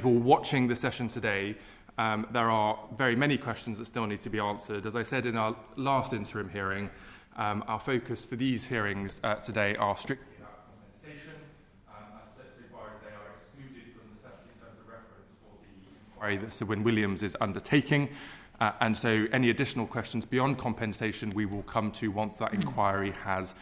people watching the session today, there are very many questions that still need to be answered. As I said in our last interim hearing, our focus for these hearings today are strictly about compensation, as so far as they are excluded from the statutory terms of reference for the inquiry that Sir Wyn Williams is undertaking. And so any additional questions beyond compensation we will come to once that inquiry has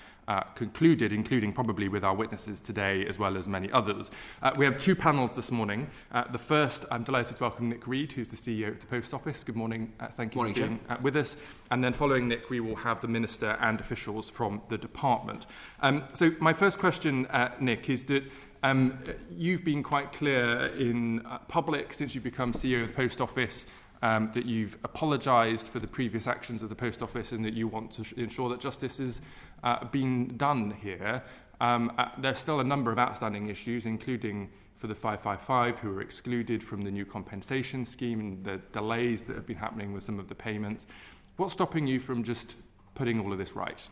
concluded, including probably with our witnesses today as well as many others. We have two panels this morning. The first, I'm delighted to welcome Nick Reed, who's the CEO of the Post Office. Good morning. Thank you for being with us. And then following Nick, we will have the Minister and officials from the department. So my first question, Nick, is that you've been quite clear in public since you've become CEO of the Post Office that you've apologised for the previous actions of the Post Office and that you want to ensure that justice is being done here. There's still a number of outstanding issues, including for the 555 who were excluded from the new compensation scheme and the delays that have been happening with some of the payments. What's stopping you from just putting all of this right?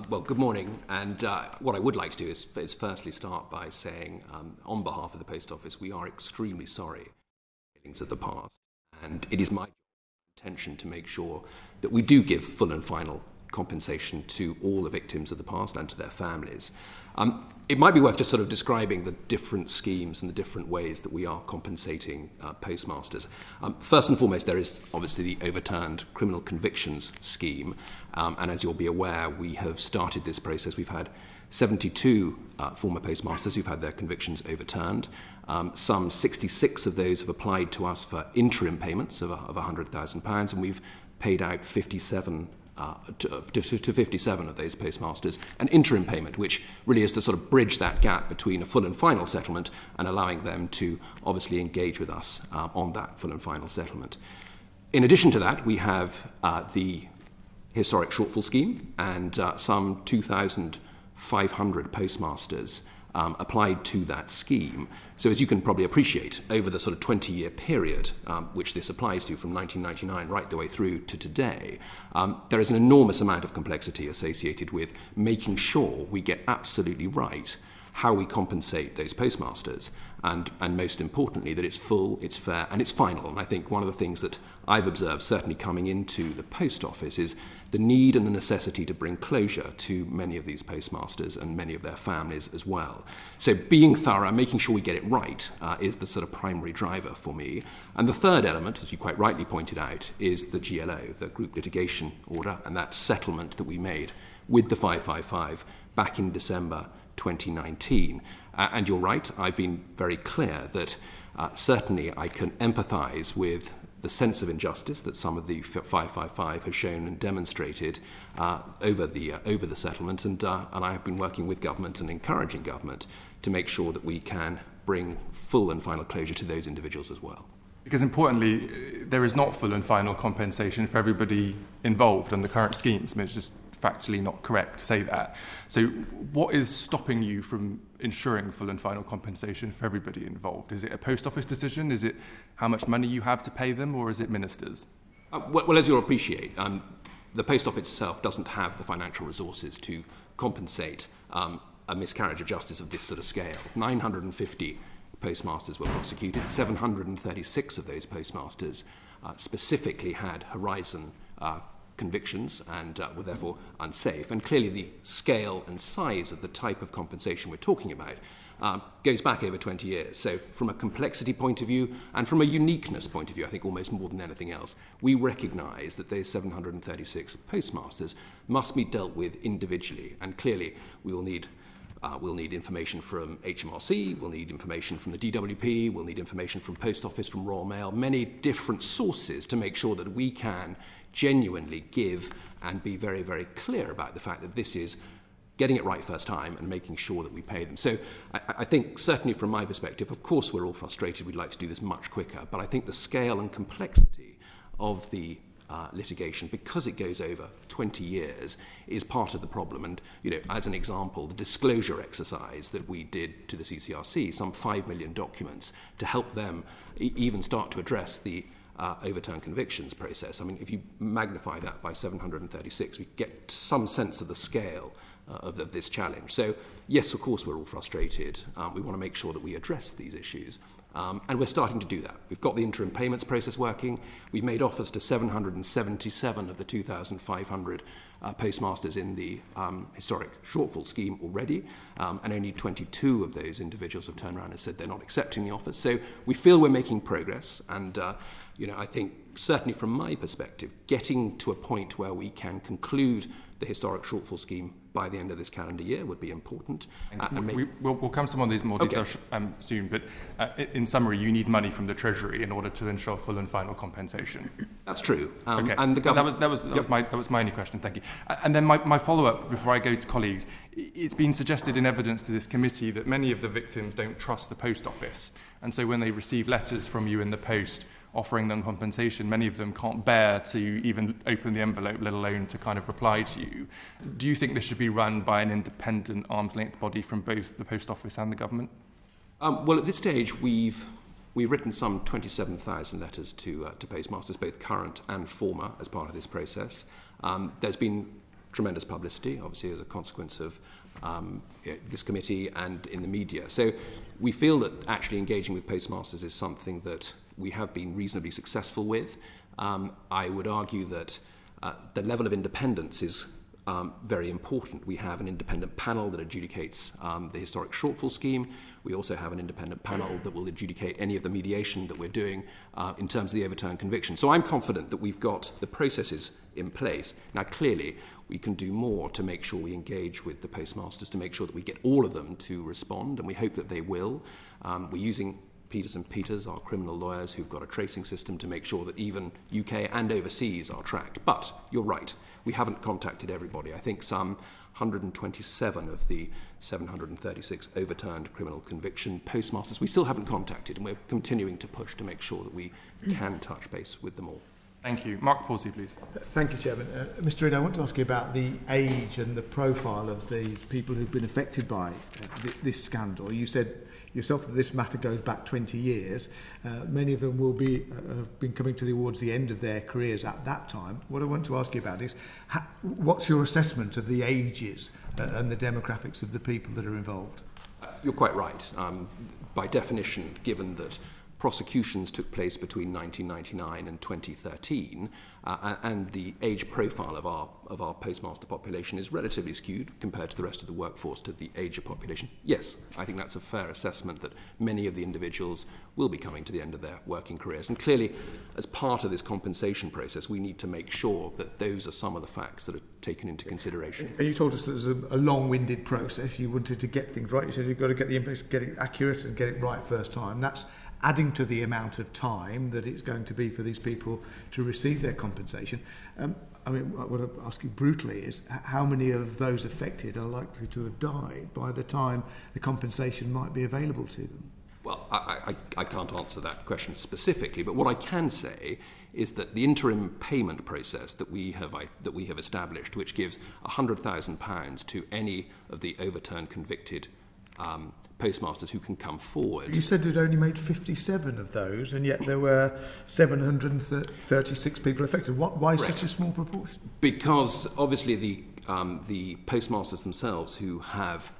Well, good morning. And what I would like to do is firstly start by saying, on behalf of the Post Office, we are extremely sorry of the past, and it is my intention to make sure that we do give full and final compensation to all the victims of the past and to their families. It might be worth just sort of describing the different schemes and the different ways that we are compensating postmasters. First and foremost, there is obviously the overturned criminal convictions scheme, and as you'll be aware, we have started this process. We've had 72 former postmasters who've had their convictions overturned. Some 66 of those have applied to us for interim payments of £100,000, and we've paid out 57 to 57 of those postmasters an interim payment, which really is to sort of bridge that gap between a full and final settlement and allowing them to obviously engage with us on that full and final settlement. In addition to that, we have the historic shortfall scheme, and some 2,500 postmasters applied to that scheme. So as you can probably appreciate, over the sort of 20-year period which this applies to from 1999 right the way through to today, there is an enormous amount of complexity associated with making sure we get absolutely right how we compensate those postmasters, and most importantly, that it's full, it's fair, and it's final. And I think one of the things that I've observed, certainly coming into the Post Office, is the need and the necessity to bring closure to many of these postmasters and many of their families as well. So being thorough, making sure we get it right, is the sort of primary driver for me. And the third element, as you quite rightly pointed out, is the GLO, the Group Litigation Order, and that settlement that we made with the 555 back in December 2019. And you're right, I've been very clear that certainly I can empathise with the sense of injustice that some of the 555 has shown and demonstrated over the settlement, and I have been working with government and encouraging government to make sure that we can bring full and final closure to those individuals as well. Because importantly, there is not full and final compensation for everybody involved in the current schemes. I mean, it's just factually not correct to say that. So what is stopping you from ensuring full and final compensation for everybody involved? Is it a Post Office decision? Is it how much money you have to pay them, or is it ministers? Well, as you'll appreciate, the Post Office itself doesn't have the financial resources to compensate a miscarriage of justice of this sort of scale. 950 postmasters were prosecuted. 736 of those postmasters specifically had Horizon convictions and were therefore unsafe. And clearly the scale and size of the type of compensation we're talking about goes back over 20 years. So from a complexity point of view and from a uniqueness point of view, I think almost more than anything else, we recognise that those 736 postmasters must be dealt with individually. And clearly we'll need information from HMRC, we'll need information from the DWP, we'll need information from Post Office, from Royal Mail, many different sources to make sure that we can genuinely give and be very, very clear about the fact that this is getting it right first time and making sure that we pay them. So I think certainly from my perspective, of course we're all frustrated, we'd like to do this much quicker, but I think the scale and complexity of the litigation, because it goes over 20 years, is part of the problem. And, you know, as an example, the disclosure exercise that we did to the CCRC, some 5 million documents, to help them even start to address the overturned convictions process. I mean, if you magnify that by 736, we get some sense of the scale of this challenge. So, yes, of course, we're all frustrated. We want to make sure that we address these issues. And we're starting to do that. We've got the interim payments process working. We've made offers to 777 of the 2,500 postmasters in the historic shortfall scheme already, and only 22 of those individuals have turned around and said they're not accepting the offers. So we feel we're making progress, and I think certainly from my perspective, getting to a point where we can conclude the historic shortfall scheme by the end of this calendar year would be important. We'll come to some of these more details soon, but in summary, you need money from the Treasury in order to ensure full and final compensation. That's true. Okay. And the government... that was my only question, thank you. And then my follow-up, before I go to colleagues, it's been suggested in evidence to this committee that many of the victims don't trust the post office, and so when they receive letters from you in the post offering them compensation, many of them can't bear to even open the envelope, let alone to kind of reply to you. Do you think this should be run by an independent arm's-length body from both the Post Office and the government? Well, at this stage, we've written some 27,000 letters to postmasters, both current and former, as part of this process. There's been tremendous publicity, obviously, as a consequence of this committee and in the media. So we feel that actually engaging with postmasters is something that we have been reasonably successful with. I would argue that the level of independence is very important. We have an independent panel that adjudicates the historic shortfall scheme. We also have an independent panel that will adjudicate any of the mediation that we're doing in terms of the overturned conviction. So I'm confident that we've got the processes in place. Now, clearly, we can do more to make sure we engage with the postmasters, to make sure that we get all of them to respond, and we hope that they will. We're using Peters and Peters, our criminal lawyers, who've got a tracing system to make sure that even UK and overseas are tracked. But you're right, we haven't contacted everybody. I think some 127 of the 736 overturned criminal conviction postmasters we still haven't contacted, and we're continuing to push to make sure that we can touch base with them all. Thank you. Mark Palsy, please. Thank you, Chairman. Mr. Reid, I want to ask you about the age and the profile of the people who've been affected by this scandal. You said yourself that this matter goes back 20 years. Many of them will be have been coming towards the end of their careers at that time. What I want to ask you about is, what's your assessment of the ages and the demographics of the people that are involved? You're quite right. By definition, given that prosecutions took place between 1999 and 2013, and the age profile of our postmaster population is relatively skewed compared to the rest of the workforce to the age of population. Yes, I think that's a fair assessment that many of the individuals will be coming to the end of their working careers. And clearly, as part of this compensation process, we need to make sure that those are some of the facts that are taken into consideration. And you told us that it was a long-winded process. You wanted to get things right. You said you've got to get the information, get it accurate and get it right first time. That's adding to the amount of time that it's going to be for these people to receive their compensation. I mean, what I'm asking brutally is how many of those affected are likely to have died by the time the compensation might be available to them? Well, I can't answer that question specifically, but what I can say is that the interim payment process that we have established, which gives £100,000 to any of the overturned convicted postmasters who can come forward. You said you'd only made 57 of those, and yet there were 736 people affected. Why such a small proportion? Because obviously the postmasters themselves who have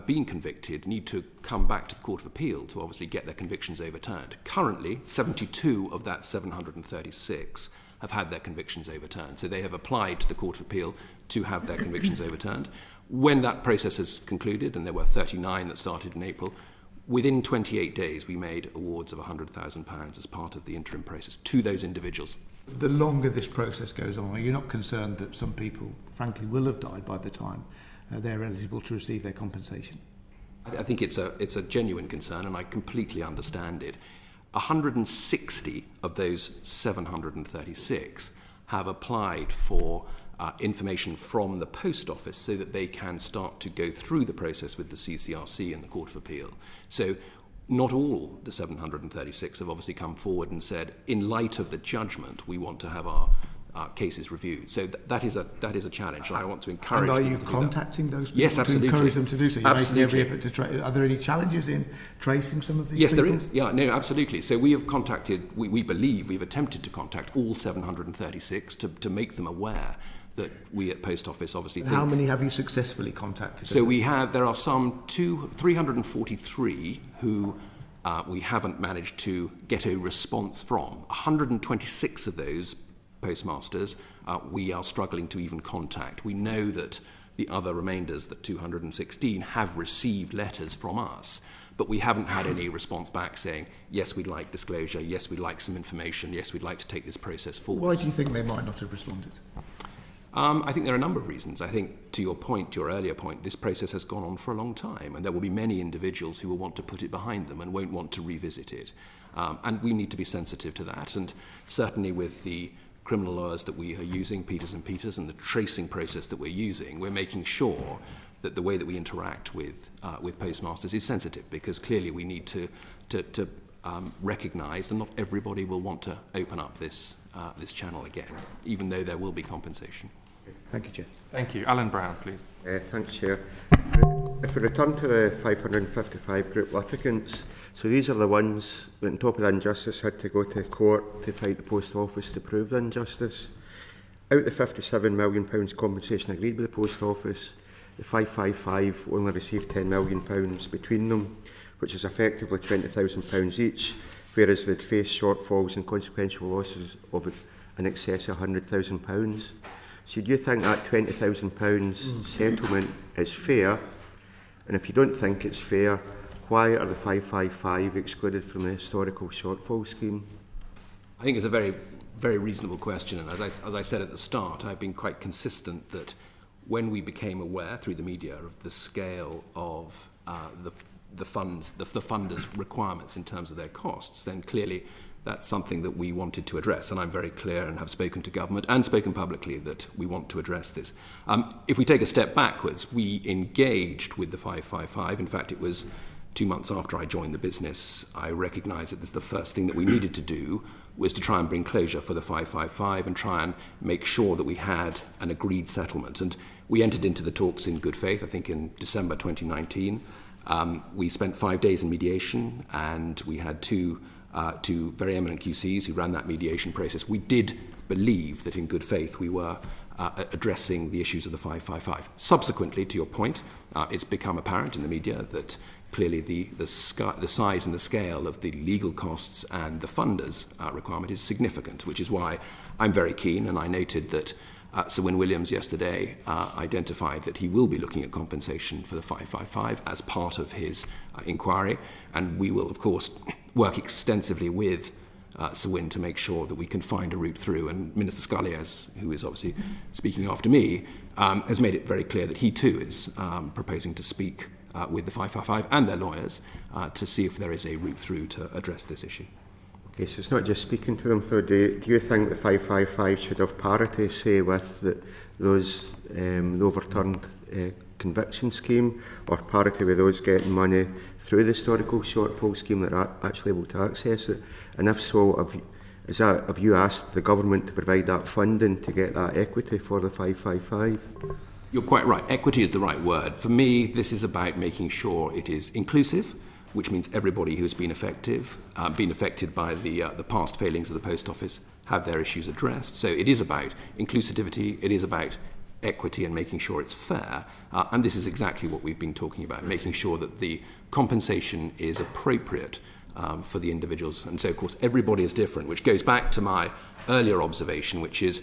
been convicted need to come back to the Court of Appeal to obviously get their convictions overturned. Currently, 72 of that 736 have had their convictions overturned. So they have applied to the Court of Appeal to have their convictions overturned. When that process has concluded, and there were 39 that started in April, within 28 days we made awards of £100,000 as part of the interim process to those individuals. The longer this process goes on, are you not concerned that some people, frankly, will have died by the time they're eligible to receive their compensation? I think it's a genuine concern, and I completely understand it. 160 of those 736 have applied for information from the Post Office so that they can start to go through the process with the CCRC and the Court of Appeal. So not all the 736 have obviously come forward and said, in light of the judgment, we want to have our cases reviewed. So that is a challenge, and I want to encourage them to do that. And are you contacting those people yes, absolutely. to encourage them to do so? You're absolutely. making every effort to are there any challenges in tracing some of these yes, people? Yes, there is. Yeah, no, absolutely. So we have contacted, we believe we've attempted to contact all 736 to make them aware that we at Post Office obviously think... How many have you successfully contacted? So there are some 343 who we haven't managed to get a response from. 126 of those postmasters we are struggling to even contact. We know that the other remainders, the 216, have received letters from us, but we haven't had any response back saying, yes, we'd like disclosure, yes, we'd like some information, yes, we'd like to take this process forward. Why do you think they might not have responded? I think there are a number of reasons. I think, to your point, your earlier point, this process has gone on for a long time, and there will be many individuals who will want to put it behind them and won't want to revisit it. And we need to be sensitive to that. And certainly with the criminal lawyers that we are using, Peters and Peters, and the tracing process that we're using, we're making sure that the way that we interact with postmasters is sensitive, because clearly we need to recognise that not everybody will want to open up this channel again, even though there will be compensation. Thank you, Chair. Thank you. Alan Brown, please. Thanks, Chair. If we return to the 555 group litigants, so these are the ones that on top of the injustice had to go to court to fight the Post Office to prove the injustice. Out of the £57 million compensation agreed with the Post Office, the 555 only received £10 million between them, which is effectively £20,000 each, whereas they'd face shortfalls and consequential losses of in excess of £100,000. So do you think that £20,000 settlement is fair? And if you don't think it's fair, why are the 555 excluded from the historical shortfall scheme? I think it's a very, very reasonable question, and as I said at the start, I've been quite consistent that when we became aware through the media of the scale of the funders' requirements in terms of their costs, then clearly that's something that we wanted to address, and I'm very clear and have spoken to government and spoken publicly that we want to address this. If we take a step backwards, we engaged with the 555. In fact, it was 2 months after I joined the business. I recognised that the first thing that we needed to do was to try and bring closure for the 555 and try and make sure that we had an agreed settlement. And we entered into the talks in good faith, I think in December 2019. We spent 5 days in mediation, and we had two very eminent QCs who ran that mediation process. We did believe that in good faith we were addressing the issues of the 555. Subsequently, to your point, it's become apparent in the media that clearly the size and the scale of the legal costs and the funders' requirement is significant, which is why I'm very keen, and I noted that Sir Win Williams yesterday identified that he will be looking at compensation for the 555 as part of his inquiry, and we will, of course, work extensively with Sir Win to make sure that we can find a route through. And Minister Scully, who is obviously speaking after me, has made it very clear that he too is proposing to speak with the 555 and their lawyers to see if there is a route through to address this issue. Okay, so it's not just speaking to them, though. Do you think the 555 should have parity, say, with the overturned conviction scheme, or parity with those getting money through the historical shortfall scheme that are actually able to access it? And if so, have you asked the government to provide that funding to get that equity for the 555? You're quite right. Equity is the right word. For me, this is about making sure it is inclusive, which means everybody who's been affected by the past failings of the Post Office have their issues addressed. So it is about inclusivity, it is about equity and making sure it's fair. And this is exactly what we've been talking about, making sure that the compensation is appropriate for the individuals. And so, of course, everybody is different, which goes back to my earlier observation, which is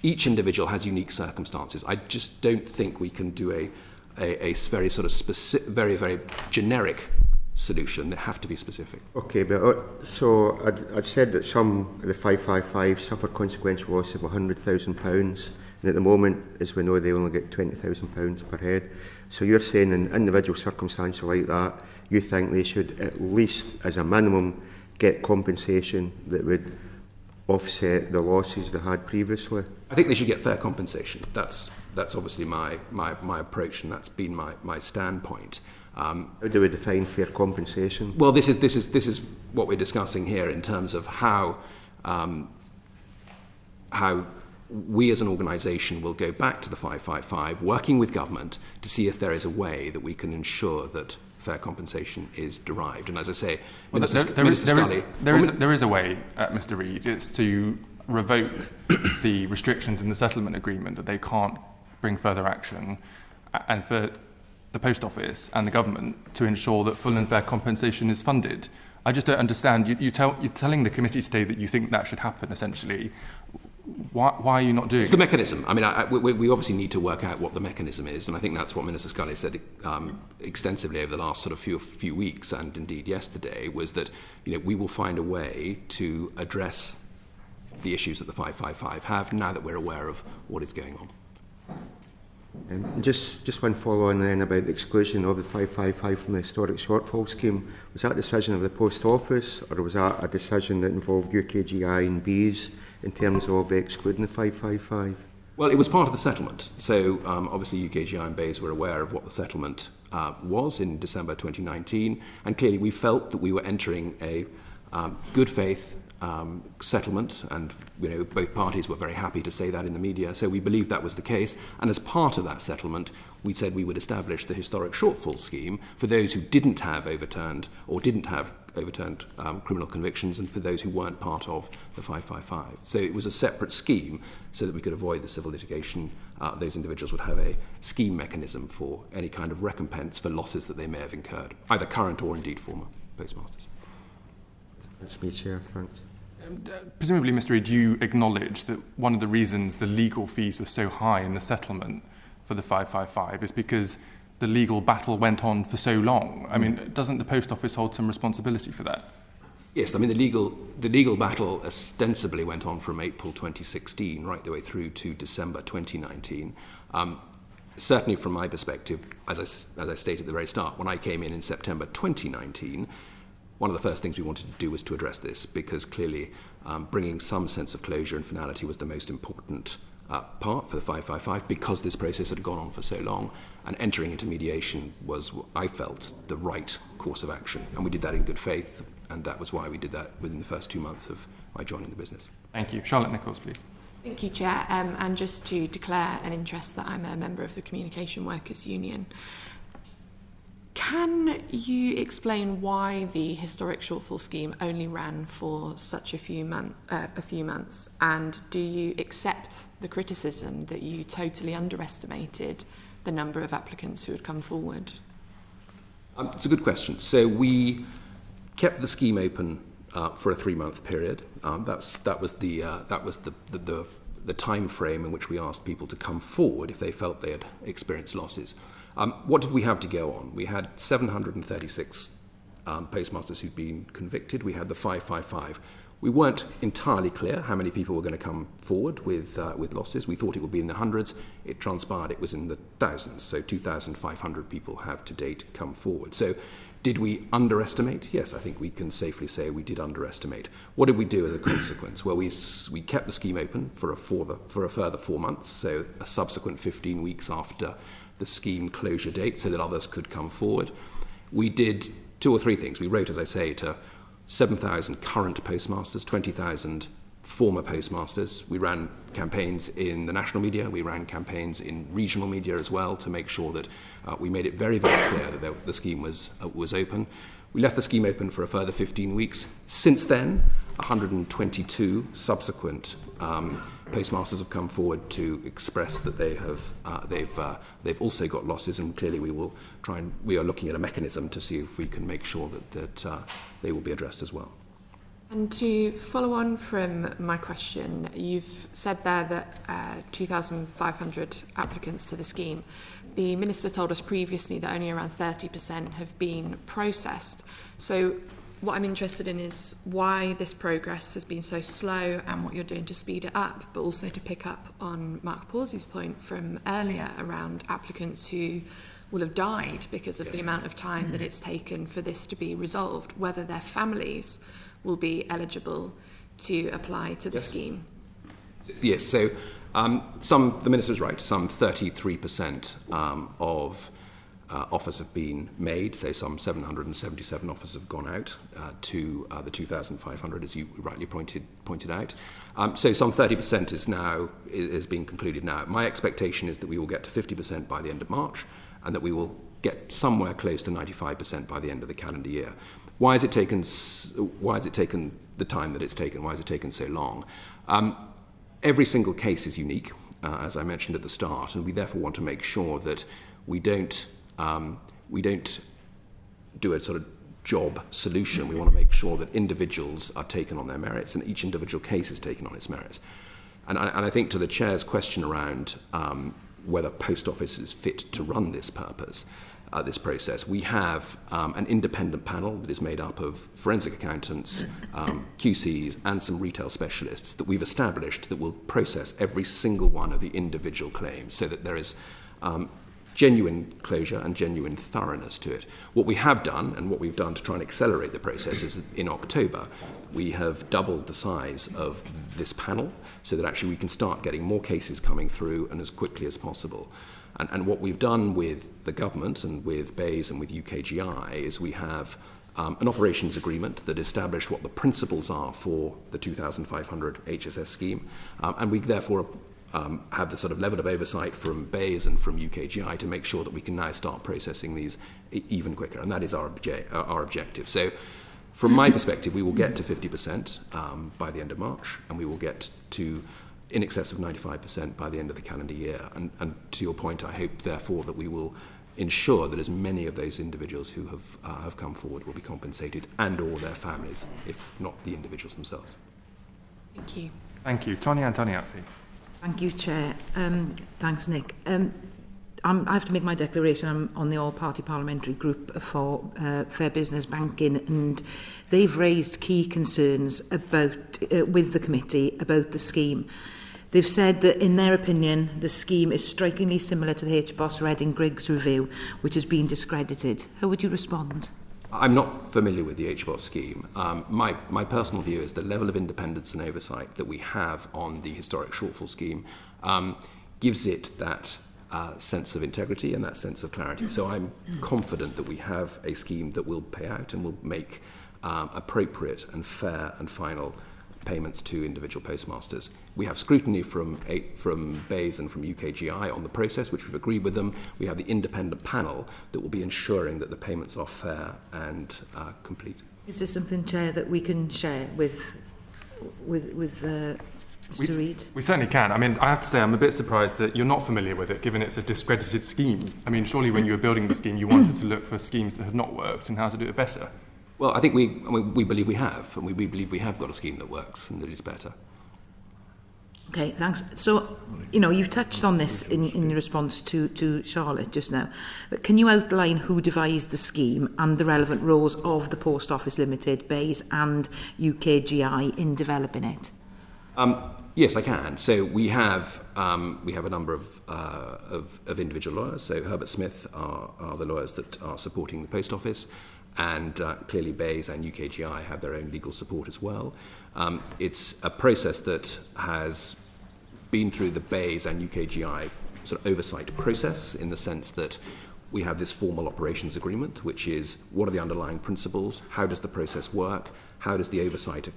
each individual has unique circumstances. I just don't think we can do a very sort of specific, very, very generic solution. They have to be specific. Okay, but so I've said that some of the 555 suffer consequential loss of £100,000, and at the moment, as we know, they only get £20,000 per head. So you're saying in individual circumstances like that, you think they should at least, as a minimum, get compensation that would offset the losses they had previously? I think they should get fair compensation. That's obviously my approach, and that's been my standpoint. How do we define fair compensation? Well, this is what we're discussing here in terms of how we as an organisation will go back to the 555, working with government to see if there is a way that we can ensure that fair compensation is derived. And as I say, there is a way, Mr. Reid. It's to revoke the restrictions in the settlement agreement that they can't bring further action, and for the Post Office and the government to ensure that full and fair compensation is funded. I just don't understand. You're telling the committee today that you think that should happen, essentially. Why are you not doing it? It's the mechanism. I mean, we obviously need to work out what the mechanism is, and I think that's what Minister Scully said extensively over the last sort of few weeks, and indeed yesterday, was that we will find a way to address the issues that the 555 have now that we're aware of what is going on. Just one follow-on then about the exclusion of the 555 from the historic shortfall scheme. Was that a decision of the Post Office, or was that a decision that involved UKGI and Bs in terms of excluding the 555? Well, it was part of the settlement. So obviously UKGI and Bays were aware of what the settlement was in December 2019, and clearly we felt that we were entering a good faith settlement, and both parties were very happy to say that in the media, so we believed that was the case, and as part of that settlement we said we would establish the historic shortfall scheme for those who didn't have overturned criminal convictions, and for those who weren't part of the 555. So it was a separate scheme so that we could avoid the civil litigation. Those individuals would have a scheme mechanism for any kind of recompense for losses that they may have incurred, either current or indeed former postmasters. That's me, Chair. Thanks. Presumably, Mr. Reid, you acknowledge that one of the reasons the legal fees were so high in the settlement for the 555 is because the legal battle went on for so long. I mean, doesn't the Post Office hold some responsibility for that? Yes, I mean, the legal battle ostensibly went on from April 2016 right the way through to December 2019. Certainly from my perspective, as I stated at the very start, when I came in September 2019, one of the first things we wanted to do was to address this, because clearly bringing some sense of closure and finality was the most important part for the 555, because this process had gone on for so long, and entering into mediation was, I felt, the right course of action. And we did that in good faith, and that was why we did that within the first 2 months of my joining the business. Thank you. Charlotte Nichols, please. Thank you, Chair. And just to declare an interest that I'm a member of the Communication Workers Union. Can you explain why the historic shortfall scheme only ran for such a few months? And do you accept the criticism that you totally underestimated the number of applicants who had come forward? It's a good question. So we kept the scheme open for a 3-month period. That was the time frame in which we asked people to come forward if they felt they had experienced losses. What did we have to go on? We had 736 postmasters who'd been convicted. We had the 555. We weren't entirely clear how many people were going to come forward with losses. We thought it would be in the hundreds. It transpired it was in the thousands. So 2,500 people have to date come forward. So did we underestimate? Yes, I think we can safely say we did underestimate. What did we do as a consequence? Well, we kept the scheme open for a further 4 months, so a subsequent 15 weeks after the scheme closure date, so that others could come forward. We did 2 or 3 things. We wrote, as I say, to 7,000 current postmasters, 20,000 former postmasters. We ran campaigns in the national media. We ran campaigns in regional media as well to make sure that we made it very, very clear that the scheme was open. We left the scheme open for a further 15 weeks. Since then, 122 subsequent postmasters have come forward to express that they've also got losses, and clearly we are looking at a mechanism to see if we can make sure that they will be addressed as well. And to follow on from my question, you've said there that 2,500 applicants to the scheme. The Minister told us previously that only around 30% have been processed. So what I'm interested in is why this progress has been so slow and what you're doing to speed it up, but also to pick up on Mark Pawsey's point from earlier around applicants who will have died because of the amount of time that it's taken for this to be resolved, whether their families will be eligible to apply to the scheme. Yes, so the Minister's right, some 33% of offers have been made, so some 777 offers have gone out to the 2,500, as you rightly pointed out. So some 30% is being concluded now. My expectation is that we will get to 50% by the end of March, and that we will get somewhere close to 95% by the end of the calendar year. Why has it taken the time that it's taken? Why has it taken so long? Every single case is unique, as I mentioned at the start, and we therefore want to make sure that we don't do a sort of job solution. We want to make sure that individuals are taken on their merits and each individual case is taken on its merits. And I think to the Chair's question around whether Post Office is fit to run this this process, we have an independent panel that is made up of forensic accountants, QCs, and some retail specialists that we've established that will process every single one of the individual claims so that there is genuine closure and genuine thoroughness to it. What we have done, and what we've done to try and accelerate the process, is in October we have doubled the size of this panel so that actually we can start getting more cases coming through and as quickly as possible. And what we've done with the government and with BEIS and with UKGI is we have an operations agreement that established what the principles are for the 2,500 HSS scheme, and we therefore have the sort of level of oversight from BEIS and from UKGI to make sure that we can now start processing these even quicker, and that is our objective. So from my perspective, we will get to 50% by the end of March, and we will get to in excess of 95% by the end of the calendar year. And to your point, I hope, therefore, that we will ensure that as many of those individuals who have come forward will be compensated, and or their families, if not the individuals themselves. Thank you. Thank you. Tony Antoniazzi. Thank you, Chair. Thanks, Nick. I have to make my declaration. I'm on the all-party parliamentary group for Fair Business Banking, and they've raised key concerns about with the committee about the scheme. They've said that, in their opinion, the scheme is strikingly similar to the HBOS Reading Griggs review, which has been discredited. How would you respond? I'm not familiar with the HBOS scheme. My personal view is the level of independence and oversight that we have on the historic shortfall scheme gives it that sense of integrity and that sense of clarity. So I'm confident that we have a scheme that will pay out and will make appropriate and fair and final payments to individual postmasters. We have scrutiny from BEIS and from UKGI on the process, which we've agreed with them. We have the independent panel that will be ensuring that the payments are fair and complete. Is this something, Chair, that we can share with Mr. Reid? We certainly can. I mean, I have to say I'm a bit surprised that you're not familiar with it, given it's a discredited scheme. I mean, surely when you were building the scheme, you wanted to look for schemes that have not worked and how to do it better. Well, I think we believe we have, and we believe we have got a scheme that works and that is better. Okay, thanks. So, you've touched on this in response to Charlotte just now. But can you outline who devised the scheme and the relevant roles of the Post Office Limited, BEIS and UKGI in developing it? Yes, I can. So we have a number of individual lawyers. So Herbert Smith are the lawyers that are supporting the Post Office, and clearly BEIS and UKGI have their own legal support as well. It's a process that has been through the BEIS and UKGI sort of oversight process, in the sense that we have this formal operations agreement, which is what are the underlying principles, how does the process work, how is the oversight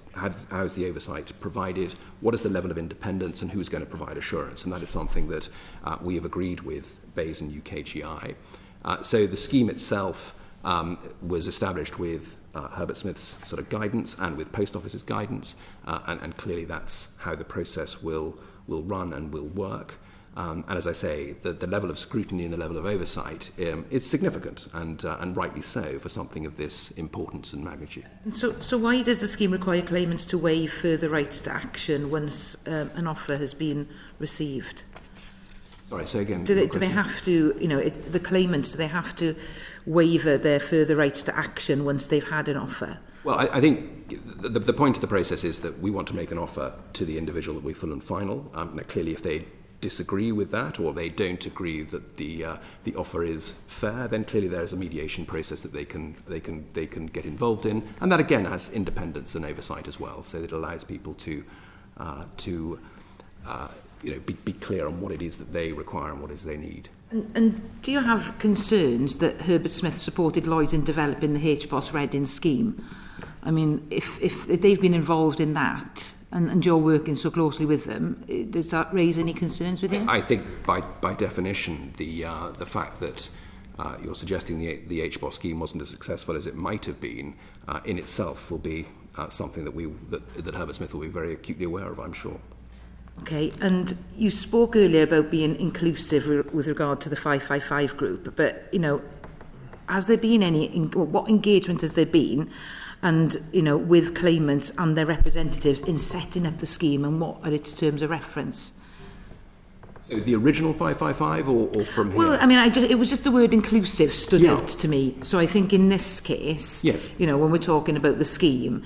provided, what is the level of independence, and who's going to provide assurance. And that is something that we have agreed with BEIS and UKGI. So the scheme itself was established with Herbert Smith's sort of guidance and with Post Office's guidance, and clearly that's how the process will run and will work. And as I say, the level of scrutiny and the level of oversight is significant, and rightly so, for something of this importance and magnitude. And so why does the scheme require claimants to waive further rights to action once an offer has been received? Sorry, say again. Do they have to, the claimants, do they have to waiver their further rights to action once they've had an offer? Well, I think the point of the process is that we want to make an offer to the individual that we full and final. Now, clearly, if they disagree with that, or they don't agree that the offer is fair, then clearly there is a mediation process that they can get involved in, and that again has independence and oversight as well, so that it allows people to be clear on what it is that they require and what it is they need. And do you have concerns that Herbert Smith supported Lloyds in developing the HBOS Reading scheme? I mean, if they've been involved in that, and you're working so closely with them, does that raise any concerns with you? I think by definition, the fact that you're suggesting the HBOS scheme wasn't as successful as it might have been, in itself will be something that Herbert Smith will be very acutely aware of, I'm sure. Okay, and you spoke earlier about being inclusive with regard to the 555 group, but, has there been what engagement has there been, and with claimants and their representatives in setting up the scheme, and what are its terms of reference? So the original 555 or from here? Well, I mean, it was just the word inclusive stood out to me. So I think in this case, yes, when we're talking about the scheme,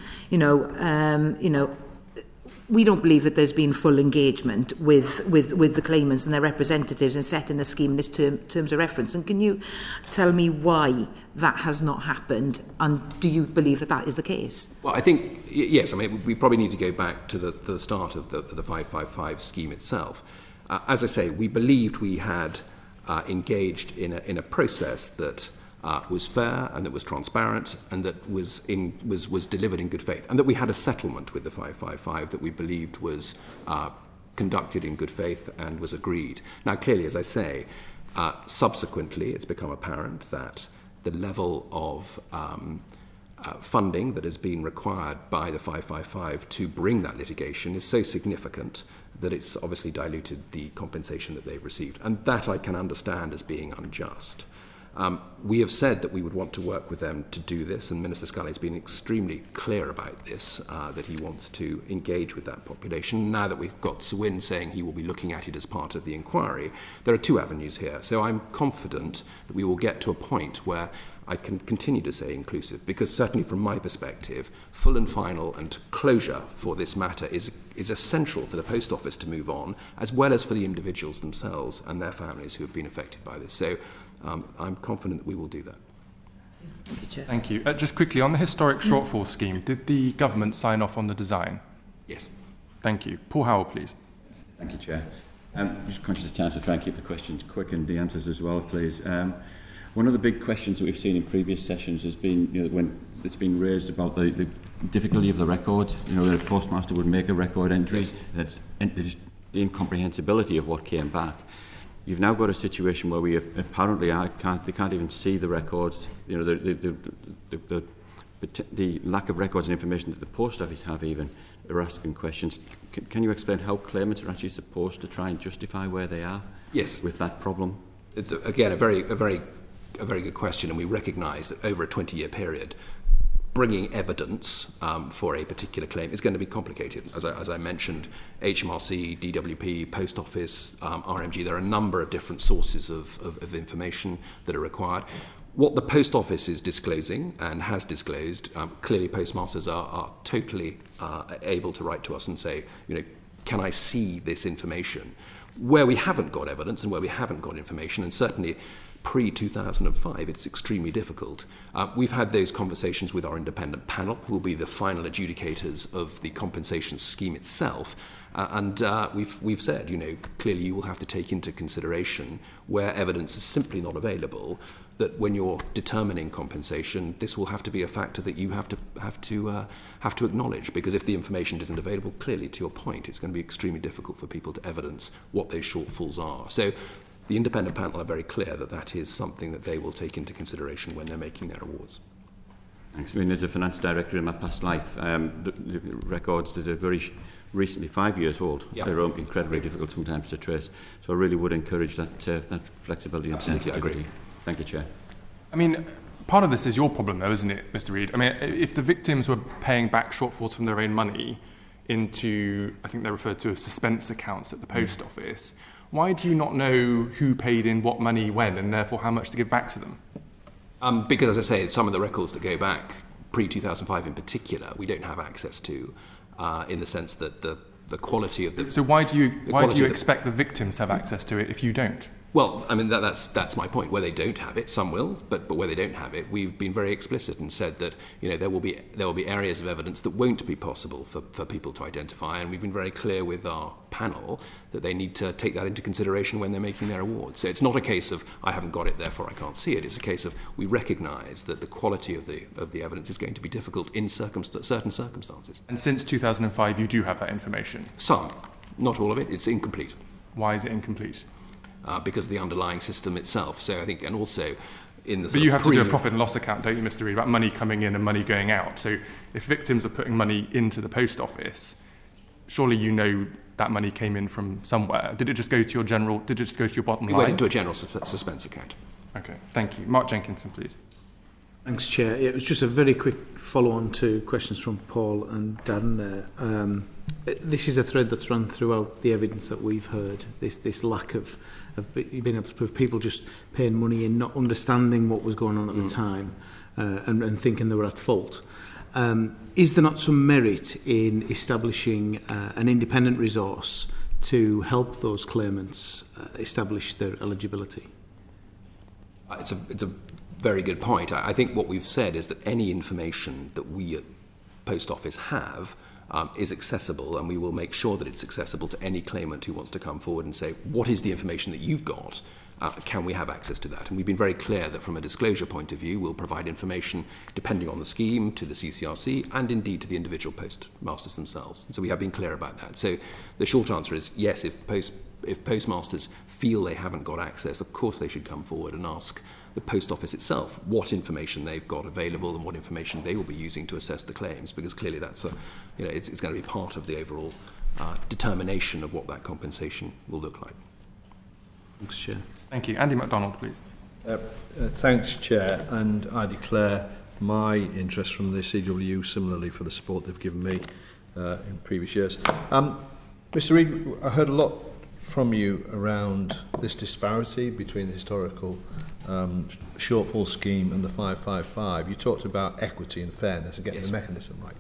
we don't believe that there's been full engagement with the claimants and their representatives in setting the scheme in its terms of reference. And can you tell me why that has not happened? And do you believe that that is the case? Well, I think, yes. I mean, we probably need to go back to the start of the 555 scheme itself. As I say, we believed we had engaged in a process that was fair and that was transparent and that was delivered in good faith, and that we had a settlement with the 555 that we believed was conducted in good faith and was agreed. Now, clearly, as I say, subsequently it's become apparent that the level of funding that has been required by the 555 to bring that litigation is so significant that it's obviously diluted the compensation that they've received. And that I can understand as being unjust. We have said that we would want to work with them to do this, and Minister Scully has been extremely clear about this, that he wants to engage with that population. Now that we've got Swin saying he will be looking at it as part of the inquiry, there are two avenues here. So I'm confident that we will get to a point where I can continue to say inclusive, because certainly from my perspective, full and final and closure for this matter is essential for the Post Office to move on, as well as for the individuals themselves and their families who have been affected by this. So I'm confident that we will do that. Thank you. Just quickly, on the historic shortfall scheme, did the government sign off on the design? Yes. Thank you. Paul Howell, please. Thank you, Chair. Just conscious of time, so try and keep the questions quick and the answers as well, please. One of the big questions that we've seen in previous sessions has been, when it's been raised about the difficulty of the record. The postmaster would make a record entry, that's the incomprehensibility of what came back. You've now got a situation where we apparently they can't even see the records. The lack of records and information that the post office have even are asking questions. Can you explain how claimants are actually supposed to try and justify where they are? Yes. With that problem? It's again a very good question, and we recognise that over a 20-year period, bringing evidence for a particular claim is going to be complicated. As I mentioned, HMRC, DWP, Post Office, RMG, there are a number of different sources of information that are required. What the Post Office is disclosing and has disclosed, clearly postmasters are totally able to write to us and say, can I see this information? Where we haven't got evidence and where we haven't got information, and certainly pre-2005, it's extremely difficult. We've had those conversations with our independent panel, who will be the final adjudicators of the compensation scheme itself. And we've said, clearly you will have to take into consideration where evidence is simply not available, that when you're determining compensation, this will have to be a factor that you have to acknowledge, because if the information isn't available, clearly, to your point, it's going to be extremely difficult for people to evidence what those shortfalls are. So the independent panel are very clear that that is something that they will take into consideration when they're making their awards. Thanks. I mean, as a finance director in my past life, the records that are very recently 5 years old, they're incredibly difficult sometimes to trace. So I really would encourage that flexibility and sensitivity. Agree. Thank you, Chair. I mean, part of this is your problem, though, isn't it, Mr. Reid? I mean, if the victims were paying back shortfalls from their own money into, I think they're referred to as suspense accounts at the Post Office, why do you not know who paid in what money when, and therefore how much to give back to them? Because, as I say, some of the records that go back, pre-2005 in particular, we don't have access to, in the sense that the quality of the... So why do you expect the victims to have access to it if you don't? Well, I mean, that's my point. Where they don't have it, some will, but where they don't have it, we've been very explicit and said that there will be areas of evidence that won't be possible for people to identify, and we've been very clear with our panel that they need to take that into consideration when they're making their awards. So it's not a case of I haven't got it, therefore I can't see it. It's a case of we recognise that the quality of the evidence is going to be difficult in certain circumstances. And since 2005, you do have that information? Some, not all of it. It's incomplete. Why is it incomplete? Because of the underlying system itself. So I think, and also in the... But you have to do a profit and loss account, don't you, Mr. Reid, about money coming in and money going out. So if victims are putting money into the Post Office, surely you know that money came in from somewhere. Did it just go to your bottom line? It went into a general suspense account. Okay, thank you. Mark Jenkinson, please. Thanks, Chair. It was just a very quick follow-on to questions from Paul and Darren there. This is a thread that's run throughout the evidence that we've heard, this lack of being able to prove people just paying money in, not understanding what was going on at the time, and thinking they were at fault. Is there not some merit in establishing an independent resource to help those claimants establish their eligibility? It's a very good point. I think what we've said is that any information that we at Post Office have is accessible, and we will make sure that it's accessible to any claimant who wants to come forward and say, what is the information that you've got? Can we have access to that? And we've been very clear that from a disclosure point of view, we'll provide information depending on the scheme to the CCRC and indeed to the individual postmasters themselves. And so we have been clear about that. So the short answer is yes, if postmasters feel they haven't got access, of course they should come forward and ask the Post Office itself what information they've got available and what information they will be using to assess the claims, because clearly that's it's going to be part of the overall determination of what that compensation will look like. Thanks, Chair. Thank you. Andy MacDonald, please. Thanks, Chair, and I declare my interest from the CWU similarly for the support they've given me in previous years. Mr Reid, I heard a lot from you around this disparity between the historical shortfall scheme and the 555. You talked about equity and fairness and getting the mechanism right.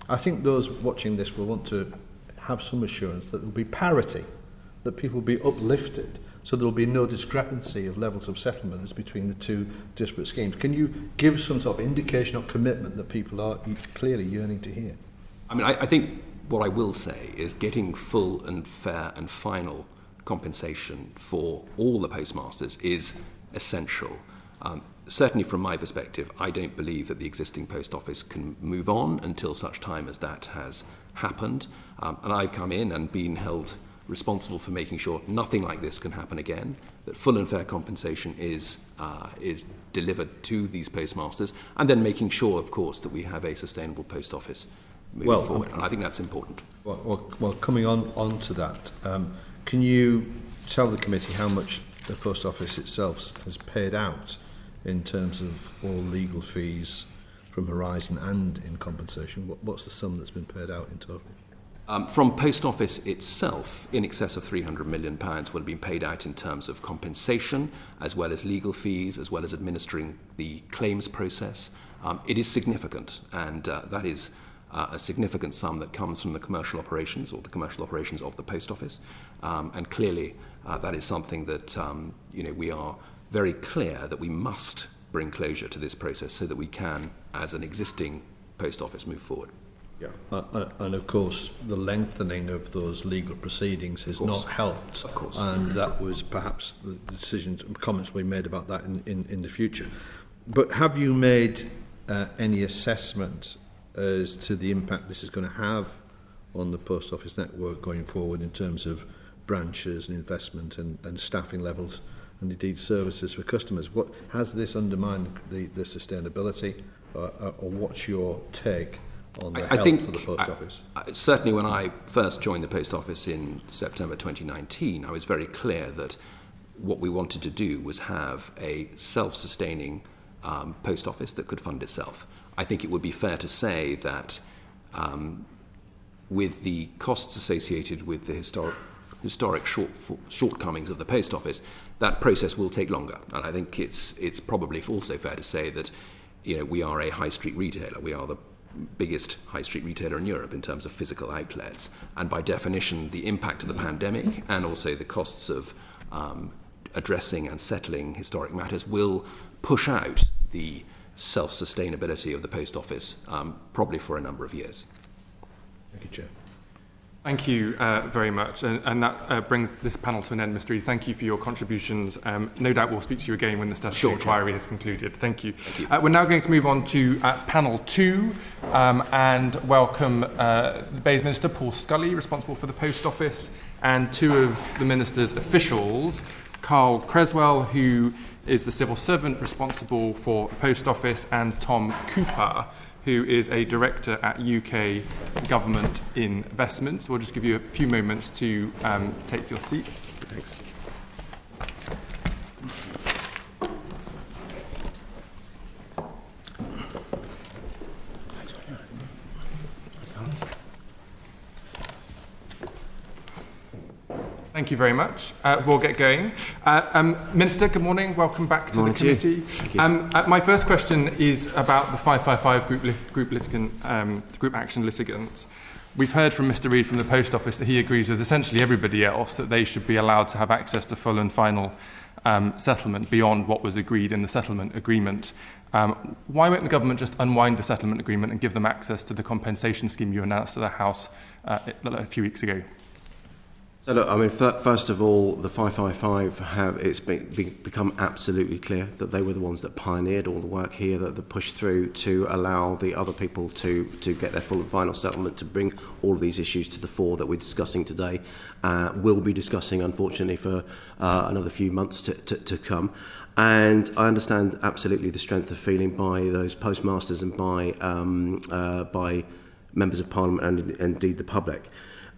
I think those watching this will want to have some assurance that there will be parity, that people will be uplifted, so there will be no discrepancy of levels of settlements between the two disparate schemes. Can you give some sort of indication of commitment that people are clearly yearning to hear? I mean, I think what I will say is getting full and fair and final compensation for all the postmasters is essential. Certainly from my perspective, I don't believe that the existing Post Office can move on until such time as that has happened. And I've come in and been held responsible for making sure nothing like this can happen again, that full and fair compensation is delivered to these postmasters, and then making sure, of course, that we have a sustainable Post Office moving forward. And I think that's important. Well, coming on to that, can you tell the committee how much the Post Office itself has paid out in terms of all legal fees from Horizon and in compensation? What's the sum that's been paid out in total? From Post Office itself, in excess of £300 million will have been paid out in terms of compensation, as well as legal fees, as well as administering the claims process. It is significant, and that is a significant sum that comes from the commercial operations, or the commercial operations of the Post Office. And clearly, that is something that we are very clear that we must bring closure to this process so that we can, as an existing Post Office, move forward. Yeah. And of course, the lengthening of those legal proceedings has not helped. Of course. And that was perhaps the decisions and comments we made about that in the future. But have you made any assessment as to the impact this is going to have on the Post Office network going forward in terms of branches and investment and staffing levels and indeed services for customers? What has this undermined the sustainability, or what's your take on the health of the Post Office? Certainly when I first joined the Post Office in September 2019, I was very clear that what we wanted to do was have a self-sustaining Post Office that could fund itself. I think it would be fair to say that with the costs associated with the historic shortcomings of the Post Office, that process will take longer. And I think it's probably also fair to say that we are a high street retailer. We are the biggest high street retailer in Europe in terms of physical outlets, and by definition the impact of the pandemic and also the costs of addressing and settling historic matters will push out the self-sustainability of the Post Office probably for a number of years. Thank you, Chair. Thank you very much, and that brings this panel to an end, Mr. Reid. Thank you for your contributions. No doubt we'll speak to you again when the statutory inquiry has concluded. Thank you. We're now going to move on to panel 2 and welcome the Bays Minister, Paul Scully, responsible for the Post Office, and 2 of the Minister's officials, Carl Creswell, who is the civil servant responsible for the Post Office, and Tom Cooper, who is a director at UK Government Investments. We'll just give you a few moments to take your seats. Thanks. Thank you very much. We'll get going. Minister, good morning. Welcome back to the committee. My first question is about the 555 group action litigants. We've heard from Mr. Reid from the Post Office that he agrees with essentially everybody else that they should be allowed to have access to full and final settlement beyond what was agreed in the settlement agreement. Why won't the government just unwind the settlement agreement and give them access to the compensation scheme you announced to the House a few weeks ago? So look, I mean, first of all, the 555 it's become absolutely clear that they were the ones that pioneered all the work here, that pushed through to allow the other people to get their full and final settlement, to bring all of these issues to the fore that we're discussing today. We'll be discussing, unfortunately, for another few months to come. And I understand absolutely the strength of feeling by those postmasters and by members of Parliament and indeed the public.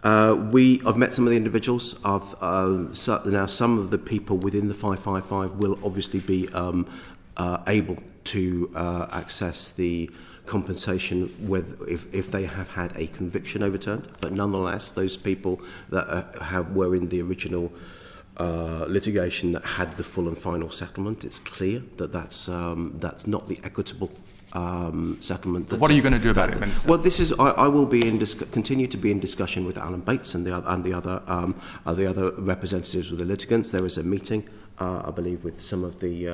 I've met some of the individuals. Now some of the people within the 555 will obviously be able to access the compensation if they have had a conviction overturned. But nonetheless, those people that were in the original litigation that had the full and final settlement, it's clear that that's not the equitable settlement. What are you going to do about it, Minister? Well, this is. I will be continue to be in discussion with Alan Bates and the other representatives of the litigants. There is a meeting, I believe, with some of the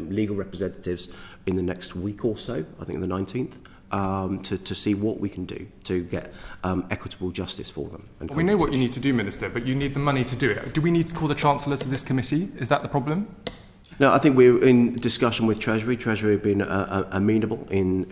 legal representatives in the next week or so. I think the 19th. To see what we can do to get equitable justice for them. Well, we know what you need to do, Minister, but you need the money to do it. Do we need to call the Chancellor to this committee? Is that the problem? No, I think we're in discussion with Treasury. Treasury have been amenable in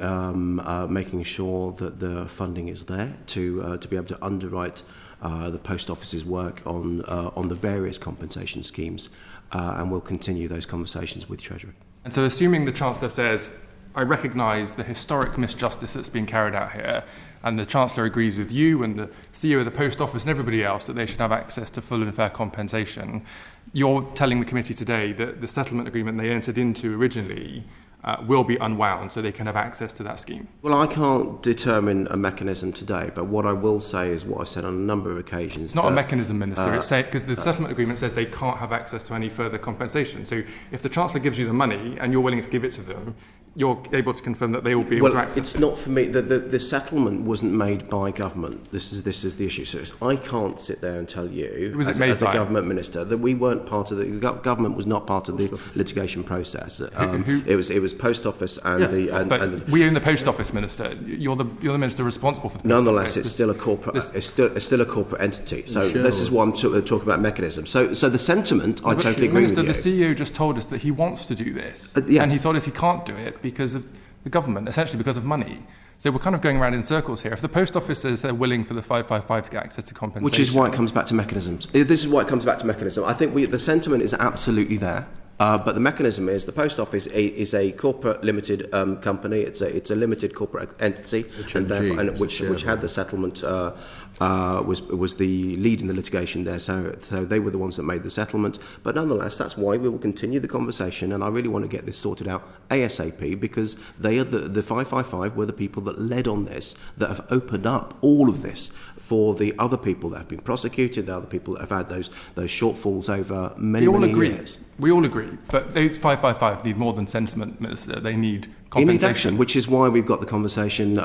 making sure that the funding is there to be able to underwrite the Post Office's work on the various compensation schemes, and we'll continue those conversations with Treasury. And so assuming the Chancellor says, I recognise the historic misjustice that's been carried out here, and the Chancellor agrees with you and the CEO of the Post Office and everybody else that they should have access to full and fair compensation, you're telling the committee today that the settlement agreement they entered into originally will be unwound so they can have access to that scheme? Well, I can't determine a mechanism today, but what I will say is what I've said on a number of occasions. It's not a mechanism, Minister. It's because the settlement agreement says they can't have access to any further compensation. So if the Chancellor gives you the money and you're willing to give it to them, you're able to confirm that they will be able to access it. It's not for me. The settlement wasn't made by government. This is the issue. So I can't sit there and tell you, as a government minister, that we weren't part of the government was not part of the litigation process. It was Post Office and we own the Post Office, Minister. You're the minister responsible for the Post Nonetheless, Office. it's still a corporate. It's still a corporate entity. So this is why I'm talking about mechanisms. So the sentiment, I totally agree with you. The CEO just told us that he wants to do this, and he told us he can't do it because of the government, essentially because of money. So we're kind of going around in circles here. If the Post Office says they're willing for the 555 to get access to compensation, which is why it comes back to mechanisms. This is why it comes back to mechanism. I think the sentiment is absolutely there. But the mechanism is the Post Office is a corporate limited company. It's a limited corporate entity, which had the settlement was the lead in the litigation there. So they were the ones that made the settlement. But nonetheless, that's why we will continue the conversation. And I really want to get this sorted out ASAP, because they are the 555 were the people that led on this, that have opened up all of this for the other people that have been prosecuted, the other people that have had those shortfalls over many years. We all agree, but those 555 need more than sentiment, Minister. They need compensation. Action, which is why we've got the conversation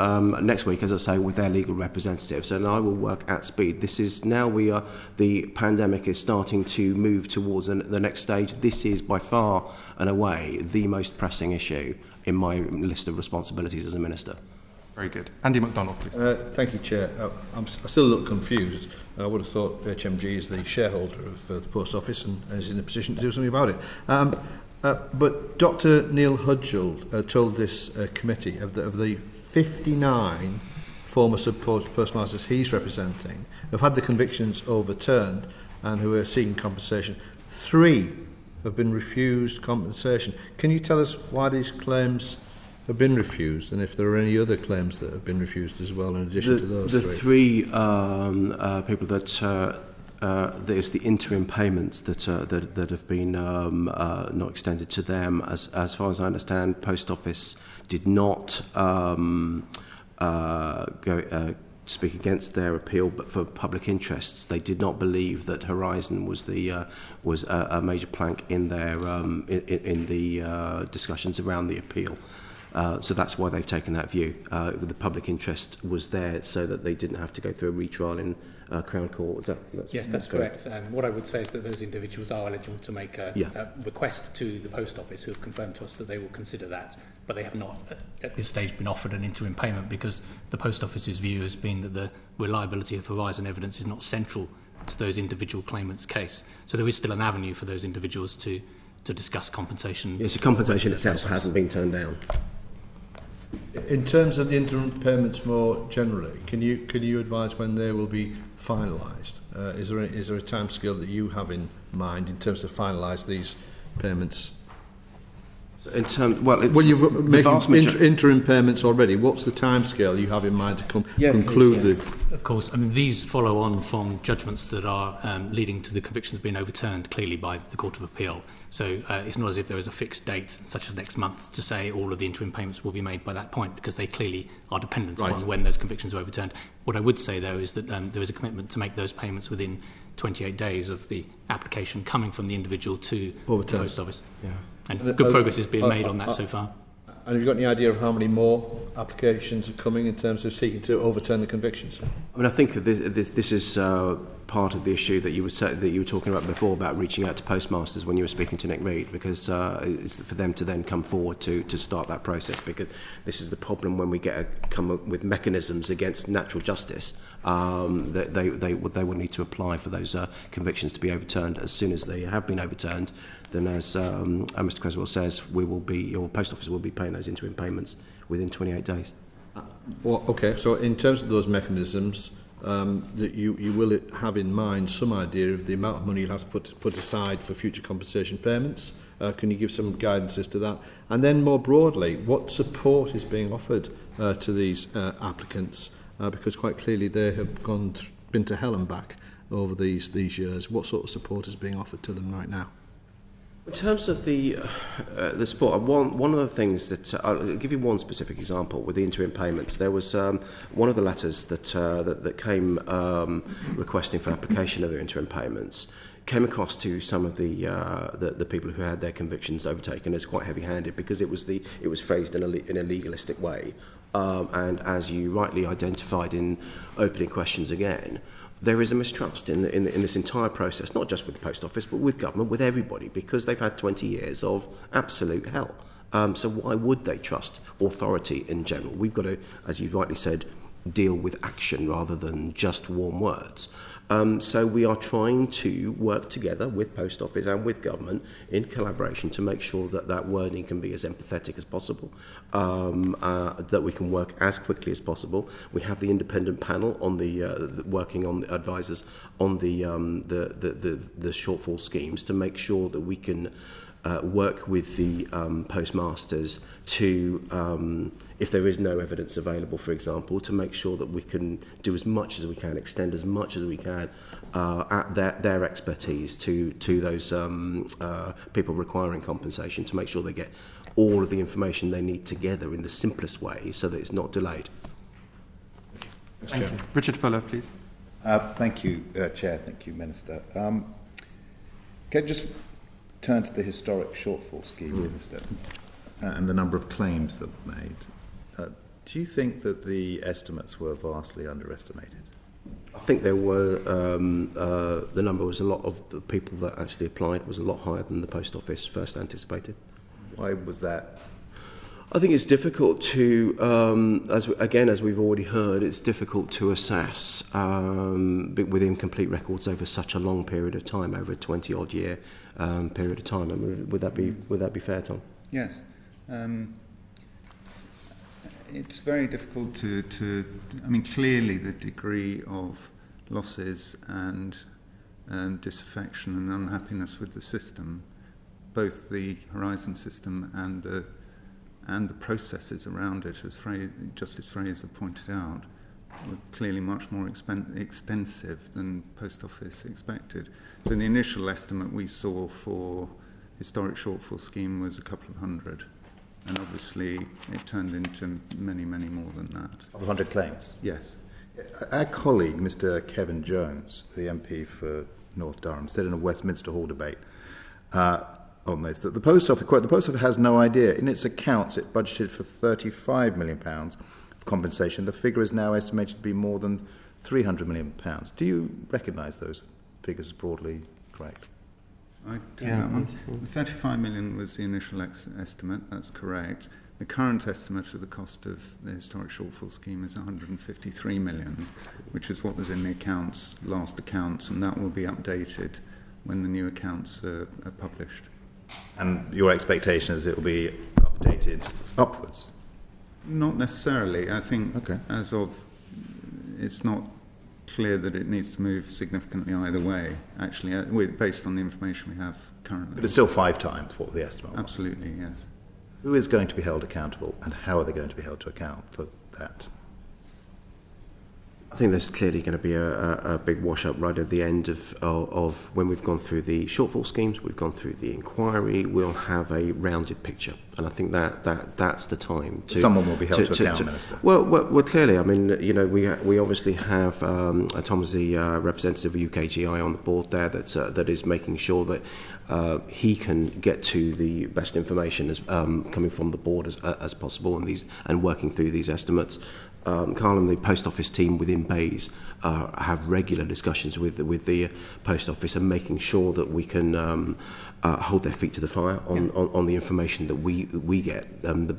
next week, as I say, with their legal representatives. And I will work at speed. The pandemic is starting to move towards the next stage. This is by far and away the most pressing issue in my list of responsibilities as a minister. Very good. Andy MacDonald, please. Thank you, Chair. I'm still a little confused. I would have thought HMG is the shareholder of the Post Office and is in a position to do something about it. But Dr Neil Hudgell told this committee of the 59 former postmasters he's representing have had the convictions overturned and who are seeking compensation. 3 have been refused compensation. Can you tell us why these claims have been refused, and if there are any other claims that have been refused as well in addition to those 3? The 3 people that there's the interim payments that have been not extended to them. As far as I understand, Post Office did not speak against their appeal, but for public interests. They did not believe that Horizon was a major plank in their in the discussions around the appeal. So that's why they've taken that view. The public interest was there so that they didn't have to go through a retrial in Crown Court. Yes, that's correct. What I would say is that those individuals are eligible to make a request to the Post Office, who have confirmed to us that they will consider that, but they have not at this stage been offered an interim payment because the Post Office's view has been that the reliability of Horizon evidence is not central to those individual claimants' case. So there is still an avenue for those individuals to discuss compensation. Yes, the compensation itself hasn't been turned down. In terms of the interim payments more generally, can you advise when they will be finalised? Is there a timescale that you have in mind in terms of finalise these payments? In terms, you've making interim payments already. What's the timescale you have in mind to conclude? Of course, I mean these follow on from judgments that are leading to the convictions being overturned clearly by the Court of Appeal. So it's not as if there is a fixed date, such as next month, to say all of the interim payments will be made by that point, because they clearly are dependent on when those convictions are overturned. What I would say, though, is that there is a commitment to make those payments within 28 days of the application coming from the individual to the Post Office. Yeah. And good progress is being made on that so far. And have you got any idea of how many more applications are coming in terms of seeking to overturn the convictions? I mean, I think that this is part of the issue that you were talking about before, about reaching out to postmasters when you were speaking to Nick Reed, because it's for them to then come forward to start that process, because this is the problem when we come up with mechanisms against natural justice. That they will need to apply for those convictions to be overturned. As soon as they have been overturned, then as Mr. Creswell says, your Post Office will be paying those interim payments within 28 days. Well, okay, so in terms of those mechanisms, that you will have in mind some idea of the amount of money you'll have to put aside for future compensation payments. Can you give some guidance as to that? And then more broadly, what support is being offered to these applicants? Because quite clearly they have been to hell and back over these years. What sort of support is being offered to them right now? In terms of the support, one of the things that I'll give you one specific example with the interim payments. There was one of the letters that came requesting for application of the interim payments came across to some of the people who had their convictions overtaken as quite heavy-handed, because it was phrased in a legalistic way, and as you rightly identified in opening questions again. There is a mistrust in this entire process, not just with the Post Office, but with government, with everybody, because they've had 20 years of absolute hell. So why would they trust authority in general? We've got to, as you've rightly said, deal with action rather than just warm words. So we are trying to work together with Post Office and with government in collaboration to make sure that wording can be as empathetic as possible, that we can work as quickly as possible. We have the independent panel on working on the advisors on the shortfall schemes to make sure that we can work with the postmasters to, if there is no evidence available, for example, to make sure that we can do as much as we can, extend as much as we can at their expertise to those people requiring compensation, to make sure they get all of the information they need together in the simplest way so that it's not delayed. Thank you. Richard Fuller, please. Thank you, Chair. Thank you, Minister. Can I just turn to the historic shortfall scheme, Minister, and the number of claims that were made. Do you think that the estimates were vastly underestimated? I think there were, the number was a lot of the people that actually applied was a lot higher than the Post Office first anticipated. Why was that? I think it's difficult to, as we've already heard, it's difficult to assess with incomplete records over such a long period of time, over a 20-odd year period of time. I mean, would that be fair, Tom? Yes. It's very difficult to. I mean, clearly the degree of losses and disaffection and unhappiness with the system, both the Horizon system and the processes around it, as Justice Fraser pointed out, were clearly much more extensive than Post Office expected. So the initial estimate we saw for historic shortfall scheme was a couple of hundred, and obviously it turned into many, many more than that. A couple of hundred claims? Yes. Our colleague, Mr. Kevin Jones, the MP for North Durham, said in a Westminster Hall debate on this that the Post Office, quote, the Post Office has no idea. In its accounts, it budgeted for £35 million of compensation. The figure is now estimated to be more than £300 million. Do you recognise those figures as broadly correct? I do that one. The 35 million was the initial estimate, that's correct. The current estimate of the cost of the historic shortfall scheme is 153 million, which is what was in the accounts, last accounts, and that will be updated when the new accounts are published. And your expectation is it will be updated upwards? Not necessarily. I think as of, it's not clear that it needs to move significantly either way, actually, based on the information we have currently. But it's still 5 times what the estimate was? Absolutely, yes. Who is going to be held accountable, and how are they going to be held to account for that? I think there's clearly going to be a big wash-up right at the end of when we've gone through the shortfall schemes, we've gone through the inquiry, we'll have a rounded picture. And I think that's the time to... Someone will be held to account, Minister. Well, clearly, I mean, you know, we obviously have Tom as the representative of UKGI on the board there that is making sure that he can get to the best information as coming from the board as possible and working through these estimates. Carl and the Post Office team within Bays have regular discussions with the Post Office and making sure that we can hold their feet to the fire on the information that we get, the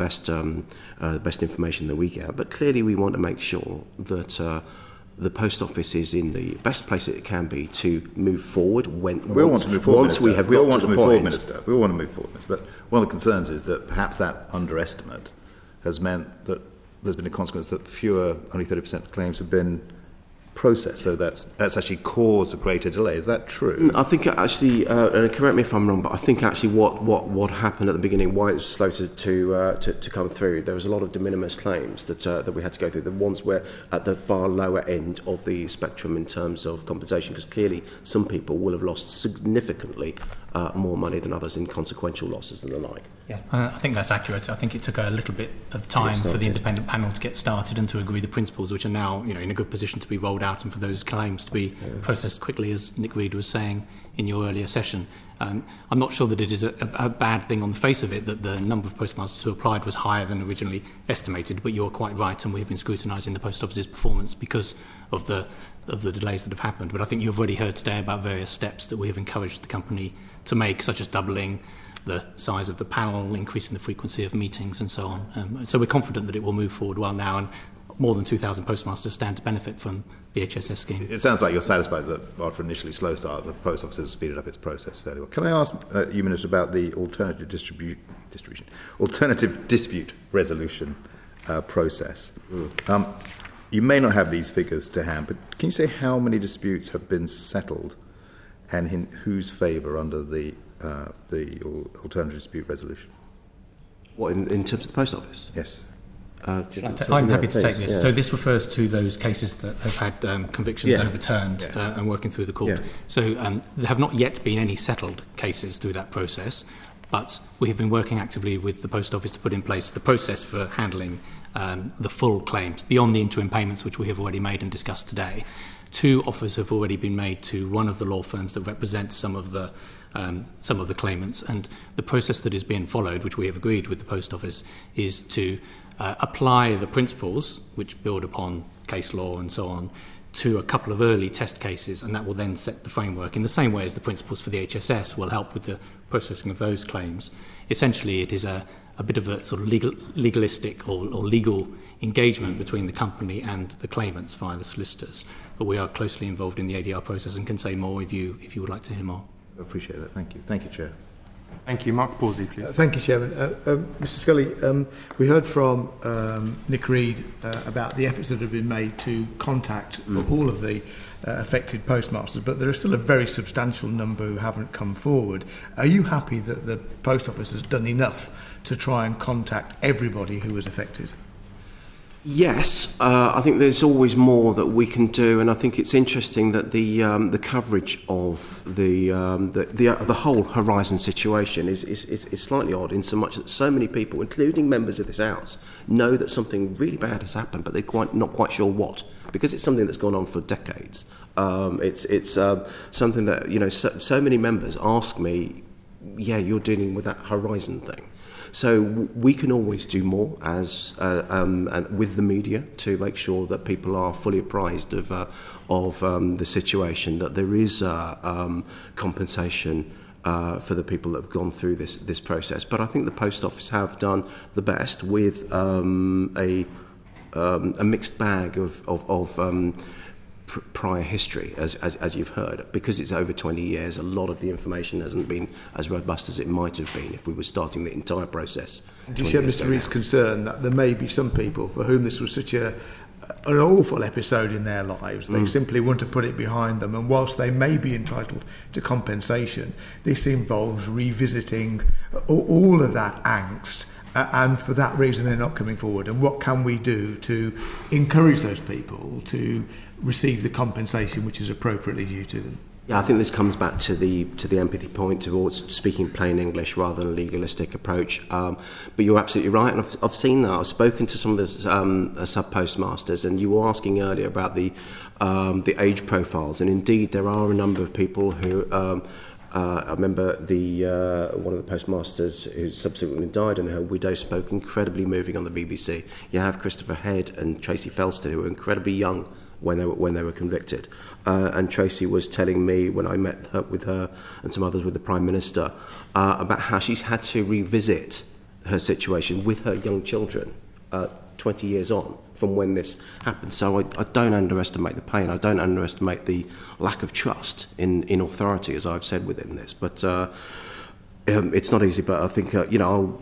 best information that we get. But clearly we want to make sure that the Post Office is in the best place it can be to move forward. We all want to move forward, Minister. We all want to move forward, Minister. We all want to move forward, Minister. But one of the concerns is that perhaps that underestimate has meant that there's been a consequence that only 30% of claims have been processed. So that's actually caused a greater delay. Is that true? I think actually, and correct me if I'm wrong, but I think actually what happened at the beginning, why it was slow to come through, there was a lot of de minimis claims that we had to go through. The ones were at the far lower end of the spectrum in terms of compensation, because clearly some people will have lost significantly more money than others in consequential losses and the like. Yeah, I think that's accurate. I think it took a little bit of time for the independent panel to get started and to agree the principles, which are now, you know, in a good position to be rolled out and for those claims to be processed quickly, as Nick Reed was saying in your earlier session. I'm not sure that it is a bad thing on the face of it that the number of postmasters who applied was higher than originally estimated, but you're quite right, and we've been scrutinising the Post Office's performance because of the delays that have happened. But I think you've already heard today about various steps that we have encouraged the company to make, such as doubling the size of the panel, increasing the frequency of meetings and so on. So we're confident that it will move forward well now, and more than 2,000 postmasters stand to benefit from the HSS scheme. It sounds like you're satisfied that after an initially slow start, the Post Office has speeded up its process fairly well. Can I ask you, Minister, about the alternative dispute resolution process? You may not have these figures to hand, but can you say how many disputes have been settled and in whose favour under the alternative dispute resolution? What, in terms of the Post Office? Yes. I'm happy to take this. Yeah. So this refers to those cases that have had convictions overturned and working through the court. Yeah. So there have not yet been any settled cases through that process, but we have been working actively with the Post Office to put in place the process for handling the full claims, beyond the interim payments which we have already made and discussed today. 2 offers have already been made to one of the law firms that represents some of the claimants, and the process that is being followed, which we have agreed with the Post Office, is to apply the principles which build upon case law and so on to a couple of early test cases, and that will then set the framework in the same way as the principles for the HSS will help with the processing of those claims. Essentially, it is a bit of a sort of legalistic or legal engagement between the company and the claimants via the solicitors. But we are closely involved in the ADR process and can say more if you would like to hear more. I appreciate that. Thank you. Thank you, Chair. Thank you. Mark Pawsey, please. Thank you, Chairman. Mr Scully, we heard from Nick Reed about the efforts that have been made to contact all of the affected postmasters, but there are still a very substantial number who haven't come forward. Are you happy that the Post Office has done enough to try and contact everybody who was affected? Yes, I think there's always more that we can do, and I think it's interesting that the coverage of the whole Horizon situation is slightly odd in so much that so many people, including members of this House, know that something really bad has happened, but they're not quite sure what, because it's something that's gone on for decades. It's something that so many members ask me, yeah, you're dealing with that Horizon thing. So we can always do more as and with the media to make sure that people are fully apprised of the situation, that there is compensation for the people that have gone through this process. But I think the Post Office have done the best with a mixed bag of prior history, as you've heard. Because it's over 20 years, a lot of the information hasn't been as robust as it might have been if we were starting the entire process. Do you share Mr. Reid's concern that there may be some people for whom this was such an awful episode in their lives, they simply want to put it behind them, and whilst they may be entitled to compensation, this involves revisiting all of that angst, and for that reason they're not coming forward? And what can we do to encourage those people to receive the compensation which is appropriately due to them? Yeah, I think this comes back to the empathy point towards speaking plain English rather than a legalistic approach. But you're absolutely right, and I've seen that. I've spoken to some of the sub-postmasters, and you were asking earlier about the age profiles, and indeed there are a number of people who. I remember one of the postmasters who subsequently died, and her widow spoke incredibly moving on the BBC. You have Christopher Head and Tracy Felster, who were incredibly young when they were convicted. And Tracy was telling me when I met with her and some others with the Prime Minister about how she's had to revisit her situation with her young children 20 years on from when this happened. So I don't underestimate the pain. I don't underestimate the lack of trust in authority, as I've said within this. But it's not easy, but I think, I'll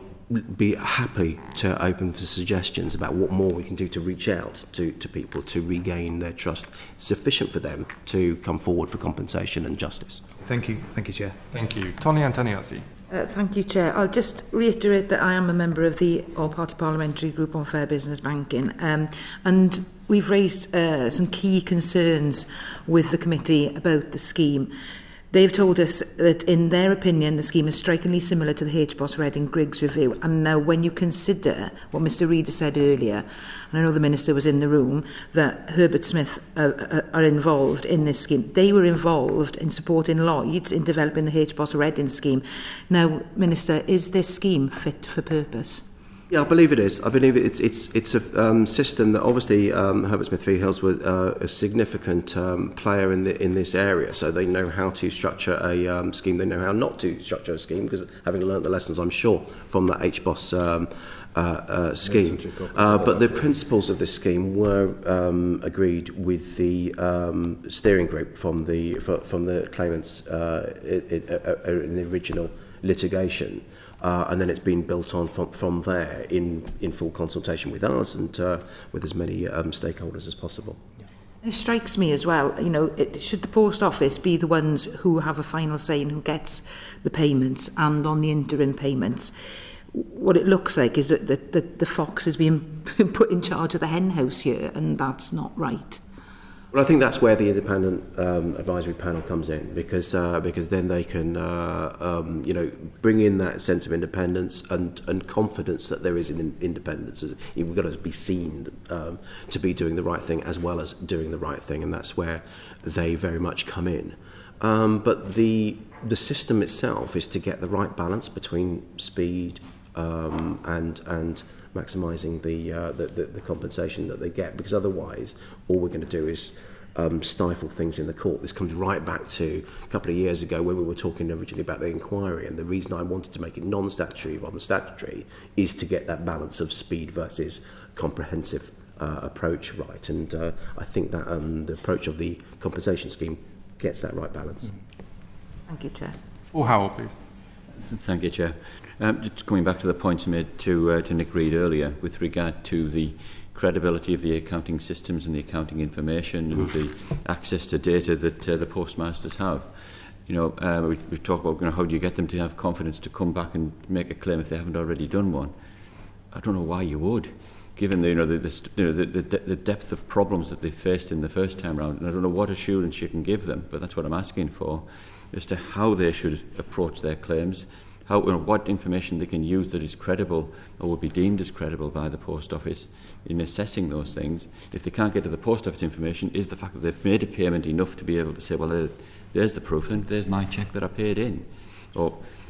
be happy to open for suggestions about what more we can do to reach out to people to regain their trust sufficient for them to come forward for compensation and justice. Thank you, Chair. Thank you. Tony Antoniazzi. Thank you, Chair. I'll just reiterate that I am a member of the All-Party Parliamentary Group on Fair Business Banking, and we've raised some key concerns with the committee about the scheme. They've told us that, in their opinion, the scheme is strikingly similar to the HBOS Reading Griggs review. And now, when you consider what Mr. Reid said earlier, and I know the Minister was in the room, that Herbert Smith are involved in this scheme. They were involved in supporting Lloyds in developing the HBOS Reading scheme. Now, Minister, is this scheme fit for purpose? Yeah, I believe it is. I believe it's a system that obviously Herbert Smith Freehills was a significant player in this area, so they know how to structure a scheme. They know how not to structure a scheme, because having learnt the lessons, I'm sure, from that HBOS scheme. But the principles of this scheme were agreed with the steering group from the claimants in the original litigation. And then it's been built on from there in full consultation with us and with as many stakeholders as possible. It strikes me as well, should the Post Office be the ones who have a final say in who gets the payments and on the interim payments? What it looks like is that the fox is being put in charge of the hen house here, and that's not right. Well, I think that's where the independent advisory panel comes in, because then they can bring in that sense of independence and confidence that there is an independence. We've got to be seen to be doing the right thing as well as doing the right thing, and that's where they very much come in. But the system itself is to get the right balance between speed and maximising the compensation that they get, because otherwise all we're going to do is stifle things in the court. This comes right back to a couple of years ago when we were talking originally about the inquiry, and the reason I wanted to make it non-statutory rather than statutory is to get that balance of speed versus comprehensive approach right, and I think that the approach of the compensation scheme gets that right balance. Thank you, Chair. Paul Howell, please. Thank you, Chair. Just coming back to the points made to Nick Reid earlier with regard to the credibility of the accounting systems and the accounting information and the access to data that the postmasters have. We've talked about how do you get them to have confidence to come back and make a claim if they haven't already done one. I don't know why you would. given the depth of problems that they faced in the first time round, and I don't know what assurance you can give them, but that's what I'm asking for, as to how they should approach their claims, what information they can use that is credible or would be deemed as credible by the post office in assessing those things. If they can't get to the post office information, is the fact that they've made a payment enough to be able to say, well, there's the proof, and there's my cheque that I paid in.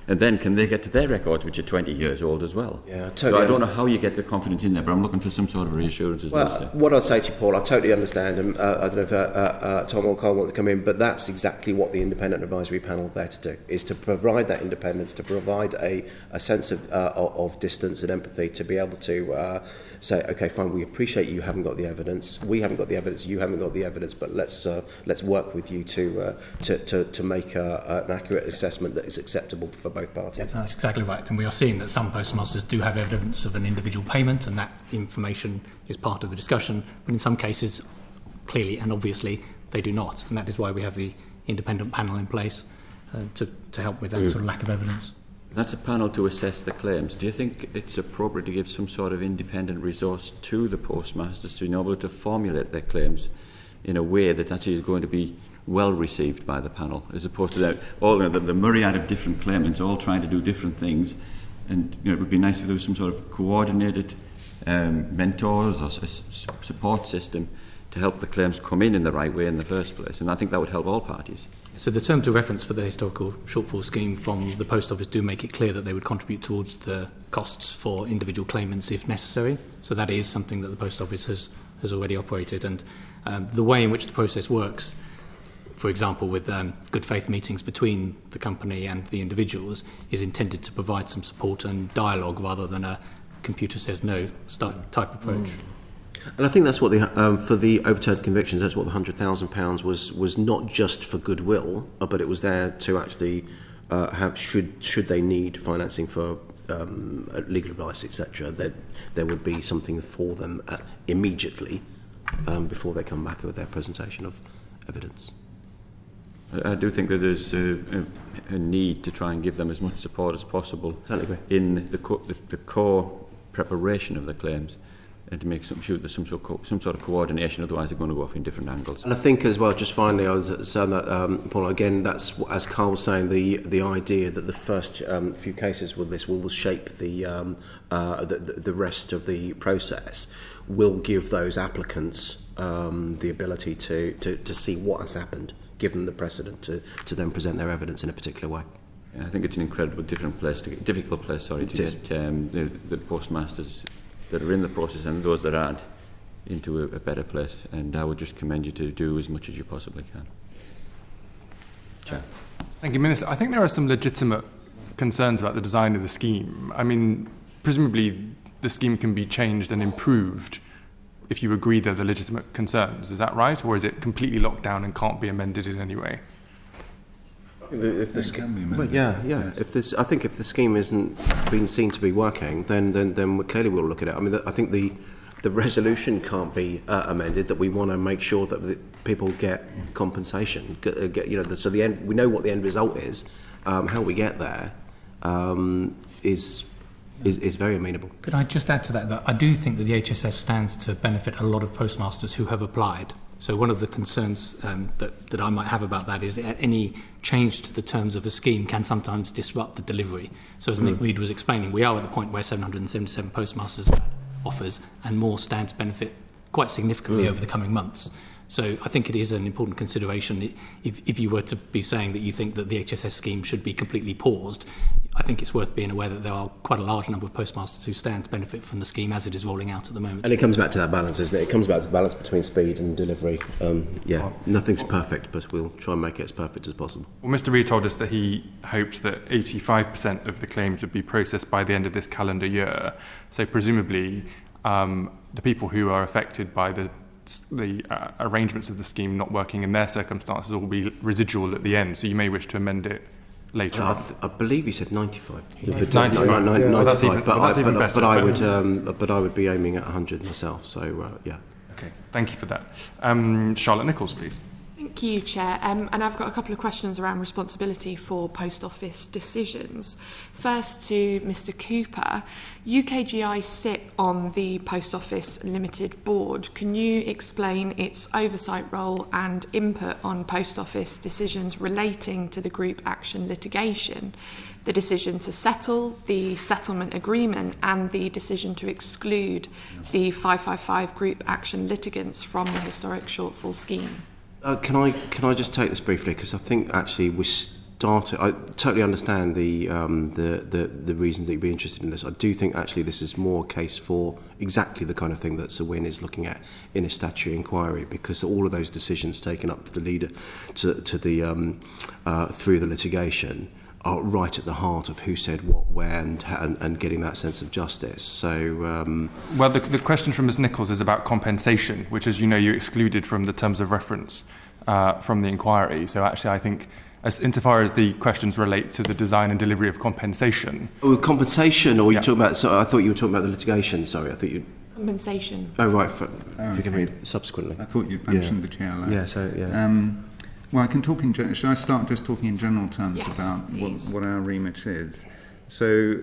And then can they get to their records, which are 20 years old as well? Yeah, totally. So I don't know how you get the confidence in there, but I'm looking for some sort of reassurance as well. What I'd say to you, Paul, I totally understand, and I don't know if Tom or Carl want to come in, but that's exactly what the independent advisory panel are there to do, is to provide that independence, to provide a sense of distance and empathy, to be able to say, okay, fine, we appreciate you haven't got the evidence, we haven't got the evidence, you haven't got the evidence, but let's work with you to make an accurate assessment that is acceptable for both parties. Yeah, that's exactly right, and we are seeing that some postmasters do have evidence of an individual payment, and that information is part of the discussion, but in some cases, clearly and obviously, they do not, and that is why we have the independent panel in place to help with that sort of lack of evidence. That's a panel to assess the claims. Do you think it's appropriate to give some sort of independent resource to the postmasters to be able to formulate their claims in a way that actually is going to be well received by the panel, as opposed to the myriad of different claimants all trying to do different things? And it would be nice if there was some sort of coordinated mentors or support system to help the claims come in the right way in the first place. And I think that would help all parties. So the terms of reference for the historical shortfall scheme from the Post Office do make it clear that they would contribute towards the costs for individual claimants if necessary. So that is something that the Post Office has already operated. And the way in which the process works, for example, with good faith meetings between the company and the individuals, is intended to provide some support and dialogue rather than a computer says no type approach. And I think that's what for the overturned convictions, that's what the £100,000 was not just for goodwill, but it was there to actually have, should they need financing for legal advice, etc., that there would be something for them immediately before they come back with their presentation of evidence. I do think that there's a need to try and give them as much support as possible in the core preparation of the claims, and to make sure there's some sort of coordination. Otherwise, they're going to go off in different angles. And I think as well, just finally, I was saying that, Paul, again, that's as Carl was saying, the idea that the first few cases with this will shape the rest of the process, will give those applicants the ability to see what has happened, give them the precedent to then present their evidence in a particular way. I think it's an incredibly difficult place to get the postmasters that are in the process and those that aren't into a better place. And I would just commend you to do as much as you possibly can. Chair. Thank you, Minister. I think there are some legitimate concerns about the design of the scheme. I mean, presumably the scheme can be changed and improved if you agree they're the legitimate concerns. Is that right? Or is it completely locked down and can't be amended in any way? If the scheme, Yes. I think if the scheme isn't being seen to be working, then clearly we'll look at it. I mean, I think the resolution can't be amended. That we want to make sure that people get compensation. So the end, we know what the end result is. How we get there is very amenable. Could I just add to that I do think that the HSS stands to benefit a lot of postmasters who have applied. So one of the concerns that I might have about that is that any change to the terms of a scheme can sometimes disrupt the delivery. So as Nick Reed was explaining, we are at the point where 777 postmasters have had offers, and more stand to benefit quite significantly over the coming months. So I think it is an important consideration. If you were to be saying that you think that the HSS scheme should be completely paused, I think it's worth being aware that there are quite a large number of postmasters who stand to benefit from the scheme as it is rolling out at the moment. And it comes back to that balance, isn't it? It comes back to the balance between speed and delivery. Nothing's perfect, but we'll try and make it as perfect as possible. Well, Mr. Reid told us that he hoped that 85% of the claims would be processed by the end of this calendar year. So presumably the people who are affected by the arrangements of the scheme not working in their circumstances will be residual at the end. So you may wish to amend it later on. I believe he said 95. 95. Well, that's even better. But I would be aiming at 100 myself. So yeah. Okay, thank you for that. Charlotte Nichols, please. Thank Thank you, Chair. And I've got a couple of questions around responsibility for Post Office decisions. First to Mr. Cooper. UKGI sit on the Post Office Limited Board. Can you explain its oversight role and input on Post Office decisions relating to the group action litigation, the decision to settle, the settlement agreement, and the decision to exclude the 555 group action litigants from the historic shortfall scheme? Can I just take this briefly, because I think actually we started. I totally understand the reasons that you'd be interested in this. I do think actually this is more a case for exactly the kind of thing that Sir Wynne is looking at in a statutory inquiry, because all of those decisions taken up to the leader to the through the litigation are right at the heart of who said what, where, and getting that sense of justice. So, well, the question from Ms. Nichols is about compensation, which, as you know, you excluded from the terms of reference from the inquiry. So, actually, I think, insofar as the questions relate to the design and delivery of compensation. Oh, compensation, or you're talking about? So I thought you were talking about the litigation. Sorry, I thought you. Compensation. Oh, right. Forgive me. Subsequently, I thought you'd mentioned the GLA. Yeah. So yeah. Well, I can talk in general. Should I start just talking in general terms about what our remit is? So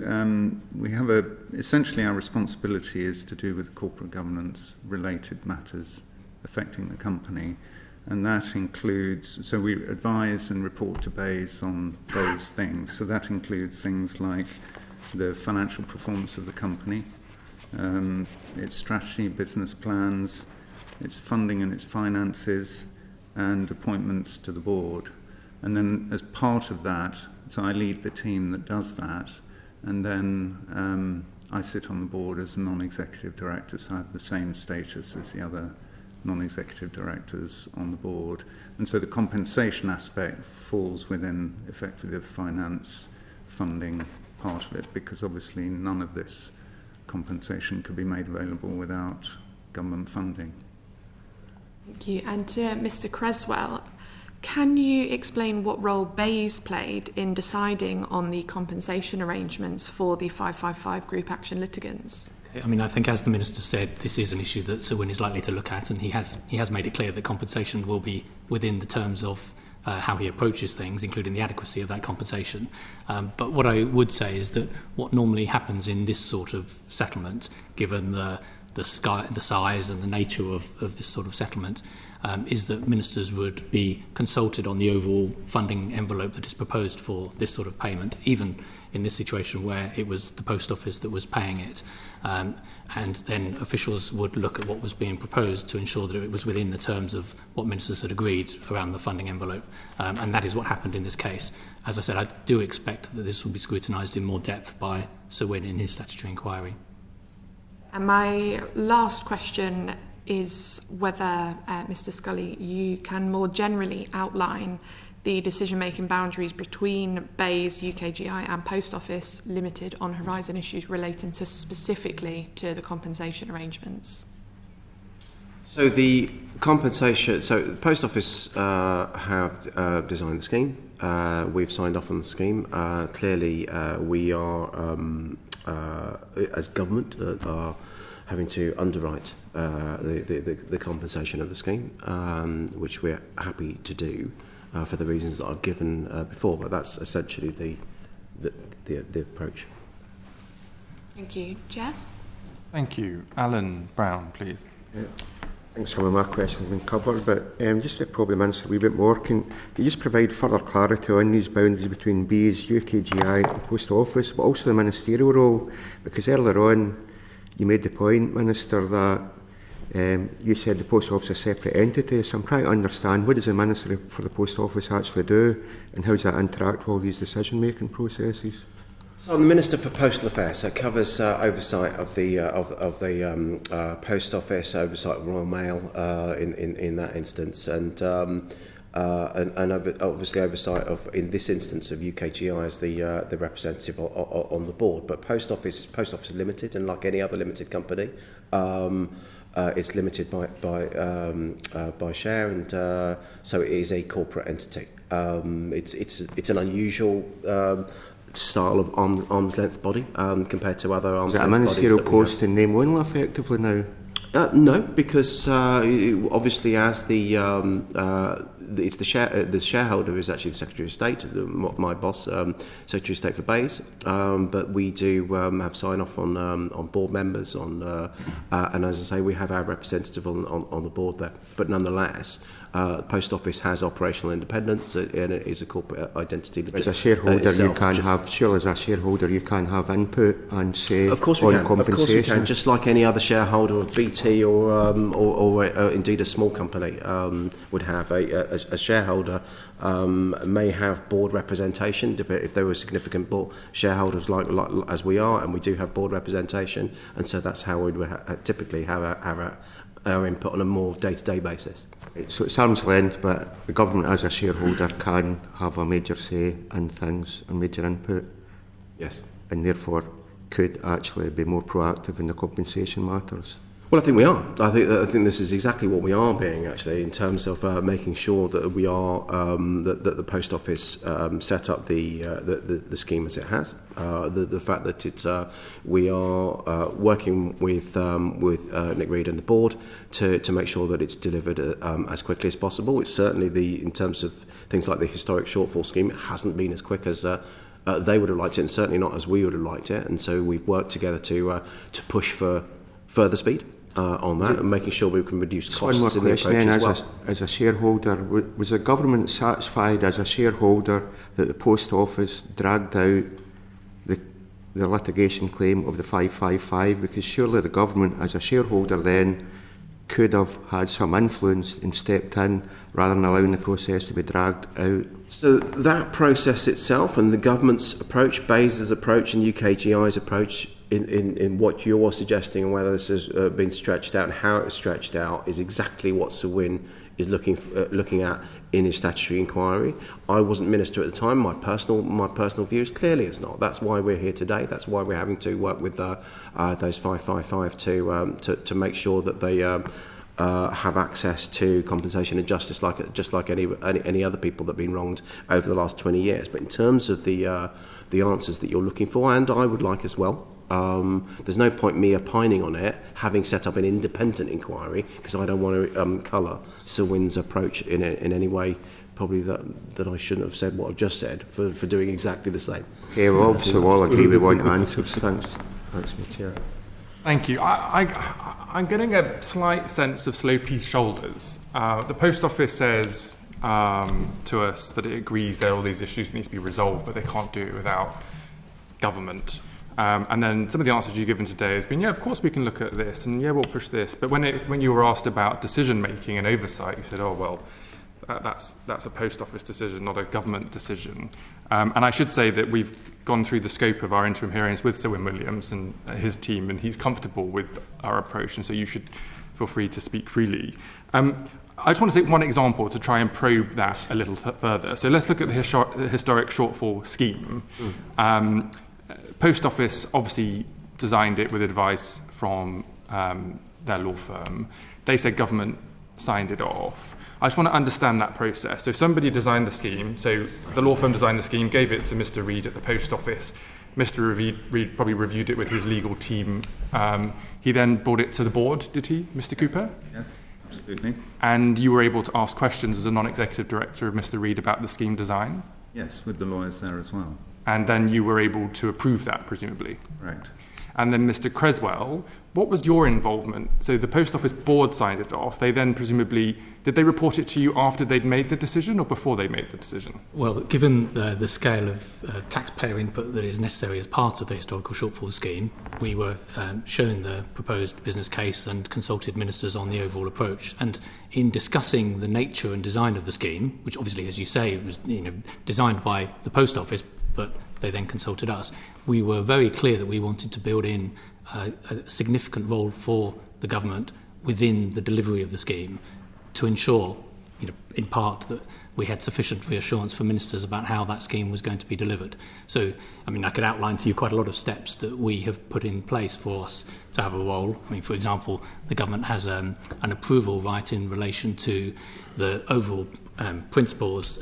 we have essentially our responsibility is to do with corporate governance related matters affecting the company, and that includes, so we advise and report to BEIS on those things. So that includes things like the financial performance of the company, its strategy, business plans, its funding and its finances, and appointments to the board. And then as part of that, so I lead the team that does that, and then I sit on the board as a non-executive director, so I have the same status as the other non-executive directors on the board. And so the compensation aspect falls within effectively the finance funding part of it, because obviously none of this compensation could be made available without government funding. Thank you. And to Mr. Creswell, can you explain what role BEIS played in deciding on the compensation arrangements for the 555 group action litigants? I mean, I think, as the Minister said, this is an issue that Sir Wynne is likely to look at, and he has made it clear that compensation will be within the terms of how he approaches things, including the adequacy of that compensation. But what I would say is that what normally happens in this sort of settlement, given the size and the nature of this sort of settlement, is that ministers would be consulted on the overall funding envelope that is proposed for this sort of payment, even in this situation where it was the Post Office that was paying it. And then officials would look at what was being proposed to ensure that it was within the terms of what ministers had agreed around the funding envelope. And that is what happened in this case. As I said, I do expect that this will be scrutinised in more depth by Sir Wynne in his statutory inquiry. And my last question is whether, Mr. Scully, you can more generally outline the decision-making boundaries between BEIS, UKGI and Post Office Limited on Horizon issues relating to specifically to the compensation arrangements. So the compensation, so the Post Office have designed the scheme. We've signed off on the scheme. Clearly, we are, as government, are having to underwrite the compensation of the scheme, which we're happy to do for the reasons that I've given before. But that's essentially the approach. Thank you. Chair? Thank you. Alan Brown, please. Yeah. I think some of my questions have been covered, but just to probably answer a wee bit more, can you just provide further clarity on these boundaries between BEIS, UKGI and Post Office, but also the ministerial role? Because earlier on you made the point, Minister, that you said the Post Office is a separate entity, so I'm trying to understand, what does the Minister for the Post Office actually do, and how does that interact with all these decision-making processes? So I'm the Minister for Postal Affairs. That covers oversight of the Post Office, oversight of Royal Mail in that instance, and obviously oversight of, in this instance, of UKGI as the representative on the board. But Post Office is limited, and like any other limited company, it's limited by share, and so it is a corporate entity. It's an unusual style of arm's length body compared to other arm's length bodies. Is that a ministerial post in name only effectively now? No, because obviously as the it's the shareholder who is actually the Secretary of State, my boss, Secretary of State for Bays. But we do have sign off on board members, and as I say, we have our representative on the board there. But nonetheless, the Post Office has operational independence, and it is a corporate identity. As a shareholder, you can have. Sure, as a shareholder, you can have input and say of course we on can. compensation. Of course we can, just like any other shareholder of BT or indeed a small company would have. A shareholder may have board representation if there were significant shareholders like as we are, and we do have board representation, and so that's how we would typically have our input on a more day-to-day basis. So it's arm's length, but the government as a shareholder can have a major say in things and major input. Yes. And therefore could actually be more proactive in the compensation matters. Well, I think we are. I think this is exactly what we are being, actually, in terms of making sure that we are that the Post Office set up the scheme as it has. The fact that we are working with Nick Reed and the board to make sure that it's delivered as quickly as possible. It's certainly in terms of things like the historic shortfall scheme, it hasn't been as quick as they would have liked it, and certainly not as we would have liked it. And so we've worked together to push for further speed on that, and making sure we can reduce costs in the approach as well. As a shareholder, was the government satisfied as a shareholder that the Post Office dragged out the litigation claim of the 555? Because surely the government as a shareholder then could have had some influence and stepped in rather than allowing the process to be dragged out. So that process itself and the government's approach, Bays' approach and UKGI's approach in what you're suggesting and whether this has been stretched out and how it was stretched out is exactly what Sir Wyn is looking at in his statutory inquiry. I wasn't Minister at the time. My personal view is clearly it's not. That's why we're here today. That's why we're having to work with those 555 to make sure that they have access to compensation and justice just like any other people that have been wronged over the last 20 years. But in terms of the answers that you're looking for, and I would like as well, there's no point me opining on it, having set up an independent inquiry, because I don't want to colour Sir Wyn's approach in any way, probably that I shouldn't have said what I've just said, for doing exactly the same. Okay, well, obviously we'll all agree we want answers. Thanks, Mr. Chair. Thank you. I'm getting a slight sense of slow-peace shoulders. The Post Office says to us that it agrees that all these issues need to be resolved, but they can't do it without government. And then some of the answers you've given today has been, yeah, of course we can look at this, and yeah, we'll push this. But when you were asked about decision-making and oversight, you said, oh, well, that's a Post Office decision, not a government decision. And I should say that we've gone through the scope of our interim hearings with Sir Wyn Williams and his team, and he's comfortable with our approach, and so you should feel free to speak freely. I just want to take one example to try and probe that a little further. So let's look at the historic shortfall scheme. Post Office obviously designed it with advice from their law firm. They said government signed it off. I just want to understand that process. So somebody designed the scheme, so the law firm designed the scheme, gave it to Mr. Reed at the Post Office. Mr. Reed probably reviewed it with his legal team. He then brought it to the board, did he, Mr. Cooper? Yes, absolutely. And you were able to ask questions as a non-executive director of Mr. Reed about the scheme design? Yes, with the lawyers there as well. And then you were able to approve that, presumably? Right. And then Mr. Creswell, what was your involvement? So the Post Office board signed it off. They then presumably, did they report it to you after they'd made the decision or before they made the decision? Well, given the scale of taxpayer input that is necessary as part of the historical shortfall scheme, we were shown the proposed business case and consulted ministers on the overall approach. And in discussing the nature and design of the scheme, which obviously, as you say, was designed by the Post Office, but they then consulted us, we were very clear that we wanted to build in a significant role for the government within the delivery of the scheme to ensure, in part, that we had sufficient reassurance for ministers about how that scheme was going to be delivered. So, I could outline to you quite a lot of steps that we have put in place for us to have a role. For example, the government has an approval right in relation to the overall principles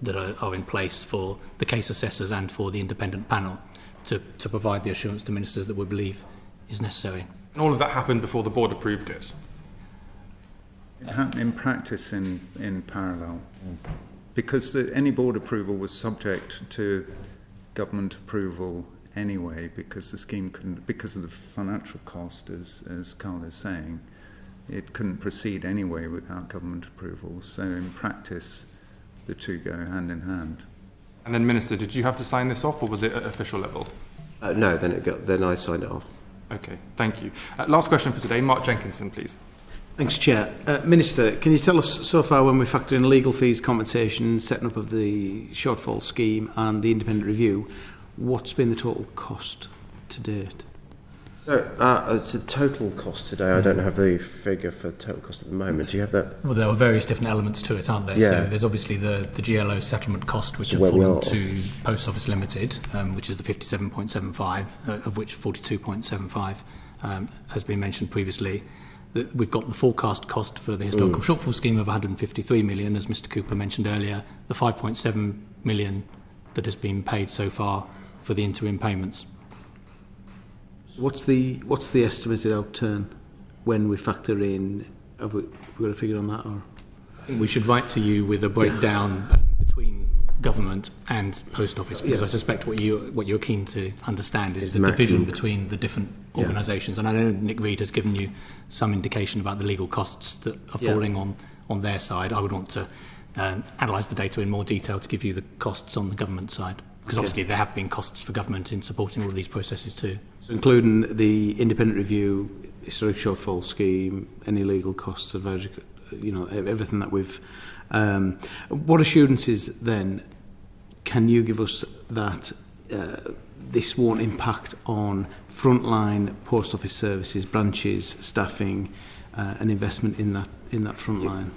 that are in place for the case assessors and for the independent panel to provide the assurance to ministers that we believe is necessary. And all of that happened before the board approved it? It happened in practice in parallel. Because any board approval was subject to government approval anyway, because the scheme couldn't, because of the financial cost, as Carl is saying, it couldn't proceed anyway without government approval. So in practice, the two go hand in hand. And then, Minister, did you have to sign this off, or was it at official level? No, then I signed it off. Okay, thank you. Last question for today, Mark Jenkinson, please. Thanks, Chair. Minister, can you tell us so far, when we factor in legal fees, compensation, setting up of the shortfall scheme and the independent review, what's been the total cost to date? So, it's a total cost today. I don't have the figure for total cost at the moment. Do you have that? Well, there are various different elements to it, aren't there? Yeah. So there's obviously the GLO settlement cost, which have fallen to Post Office Limited, which is the 57.75, of which 42.75 has been mentioned previously. We've got the forecast cost for the historical shortfall scheme of 153 million, as Mr Cooper mentioned earlier, the 5.7 million that has been paid so far for the interim payments. What's the estimated outturn when we factor in? Have we got a figure on that? Or we should write to you with a breakdown between government and Post Office, because I suspect what you're keen to understand is the division between the different organisations. And I know Nick Reed has given you some indication about the legal costs that are falling on their side. I would want to analyse the data in more detail to give you the costs on the government side, because obviously there have been costs for government in supporting all of these processes too. So including the independent review, historic shortfall scheme, any legal costs, advisory, everything that we've... what assurances then can you give us that this won't impact on frontline post office services, branches, staffing, and investment in that front line?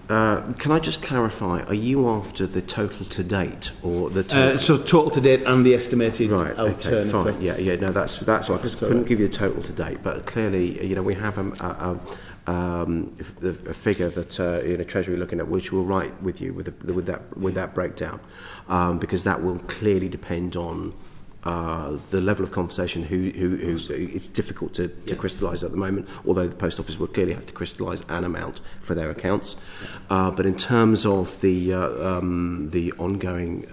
Can I just clarify? Are you after the total to date, or the total? So total to date and the estimated right? Okay, fine. Effects. Yeah. No, that's right. Because I couldn't give you a total to date, but clearly, we have a figure that Treasury looking at, which we'll write with you with that breakdown, because that will clearly depend on the level of conversation. Who it's difficult to crystallise at the moment. Although the Post Office will clearly have to crystallise an amount for their accounts, but in terms of the ongoing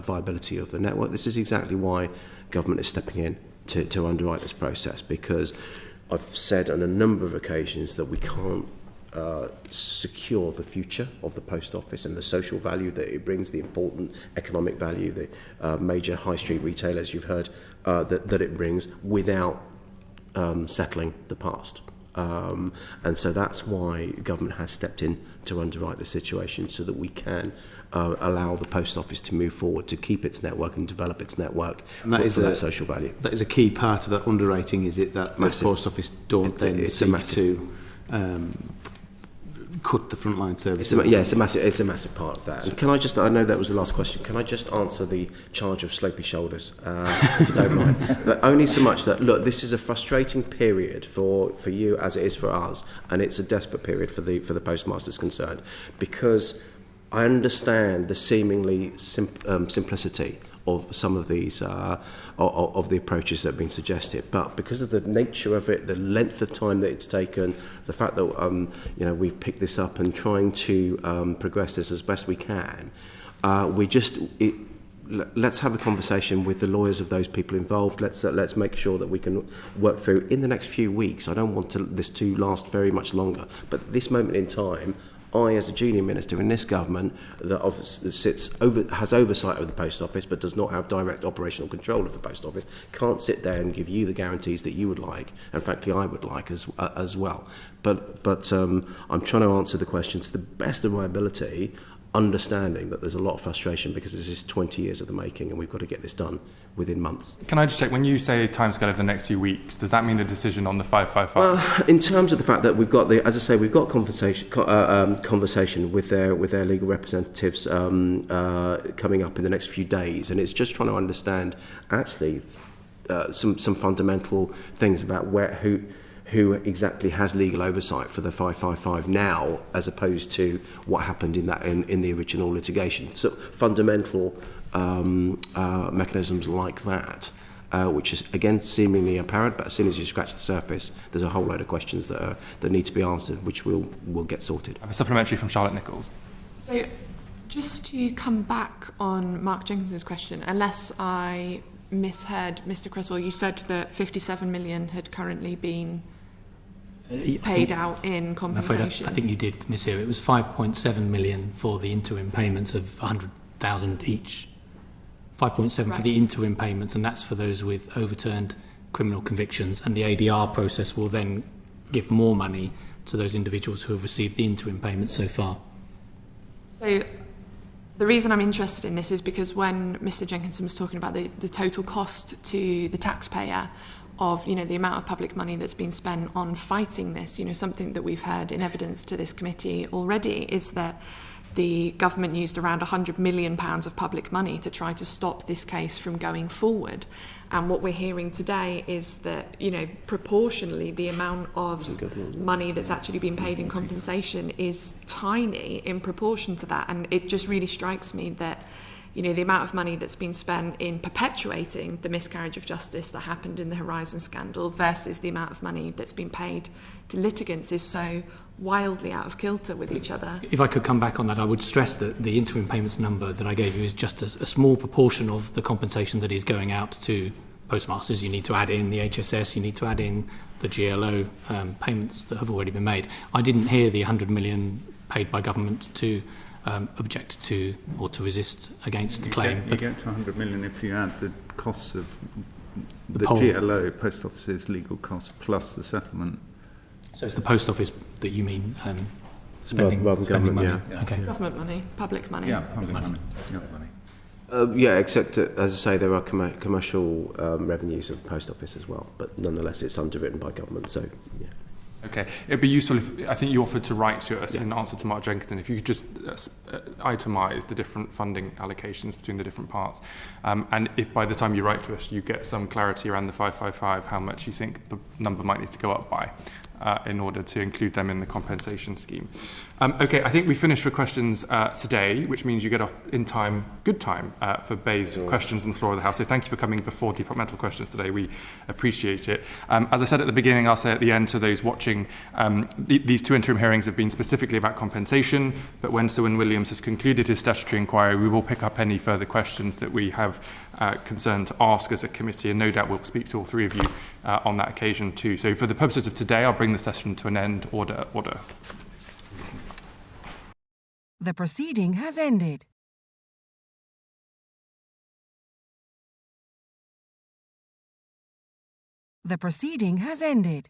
viability of the network, this is exactly why government is stepping in to underwrite this process, because I've said on a number of occasions that we can't secure the future of the Post Office and the social value that it brings, the important economic value, the major high street retailers you've heard that it brings, without settling the past. And so that's why government has stepped in to underwrite the situation, so that we can allow the Post Office to move forward, to keep its network and develop its network, and that for that social value. That is a key part of that underwriting, is it, that the Post Office don't seek to cut the frontline services? It's a massive part of that. And can I just, I know that was the last question, can I just answer the charge of slopey shoulders, if you don't mind? But only so much that, look, this is a frustrating period for you as it is for us, and it's a desperate period for the postmasters concerned, because I understand the seemingly simplicity of some of these of the approaches that have been suggested, but because of the nature of it, the length of time that it's taken, the fact that we've picked this up and trying to progress this as best we can, let's have the conversation with the lawyers of those people involved. Let's make sure that we can work through in the next few weeks. I don't want this to last very much longer, but at this moment in time, I, as a junior minister in this government that has oversight of the Post Office but does not have direct operational control of the Post Office, can't sit there and give you the guarantees that you would like, and frankly I would like as well. But I'm trying to answer the question to the best of my ability, understanding that there's a lot of frustration because this is 20 years of the making and we've got to get this done within months. Can I just check, when you say timescale of the next few weeks, does that mean a decision on the 555? Well, in terms of the fact that we've got we've got conversation with their legal representatives coming up in the next few days, and it's just trying to understand actually some fundamental things about who exactly has legal oversight for the 555 now, as opposed to what happened in the original litigation. So fundamental mechanisms like that which is, again, seemingly apparent, but as soon as you scratch the surface, there's a whole load of questions that need to be answered, which we'll get sorted. A supplementary from Charlotte Nichols. So, just to come back on Mark Jenkins's question, unless I misheard Mr. Creswell, you said that 57 million had currently been paid out in compensation. I think you did mishear. It was 5.7 million for the interim payments of 100,000 each. 5.7 for the interim payments, and that's for those with overturned criminal convictions. And the ADR process will then give more money to those individuals who have received the interim payments so far. So, the reason I'm interested in this is because when Mr. Jenkinson was talking about the total cost to the taxpayer of, the amount of public money that's been spent on fighting this, something that we've heard in evidence to this committee already is that the government used around £100 million of public money to try to stop this case from going forward. And what we're hearing today is that, proportionally, the amount of money that's actually been paid in compensation is tiny in proportion to that. And it just really strikes me that, the amount of money that's been spent in perpetuating the miscarriage of justice that happened in the Horizon scandal versus the amount of money that's been paid to litigants is so wildly out of kilter with each other. If I could come back on that, I would stress that the interim payments number that I gave you is just a small proportion of the compensation that is going out to postmasters. You need to add in the HSS, you need to add in the GLO payments that have already been made. I didn't hear the 100 million paid by government to object to or to resist against the claim. You get to 100 million if you add the costs of the GLO, Post Office's legal costs, plus the settlement. So it's the Post Office that you mean spending government money? Yeah. Okay. Government money, public money. Yeah, public money. Except that, as I say, there are commercial revenues of the Post Office as well, but nonetheless it's underwritten by government, so yeah. Okay, it'd be useful if, I think you offered to write to us in answer to Mark Jenkinson, if you could just itemise the different funding allocations between the different parts. And if by the time you write to us you get some clarity around the 555, how much you think the number might need to go up by in order to include them in the compensation scheme. Okay, I think we finished for questions today, which means you get off in time, good time, for Bay's questions on the floor of the House. So thank you for coming before departmental questions today. We appreciate it. As I said at the beginning, I'll say at the end to those watching, these two interim hearings have been specifically about compensation, but when Sir Wyn Williams has concluded his statutory inquiry, we will pick up any further questions that we have concern to ask as a committee, and no doubt we'll speak to all three of you on that occasion too. So for the purposes of today, I'll bring the session to an end. Order. The proceeding has ended. The proceeding has ended.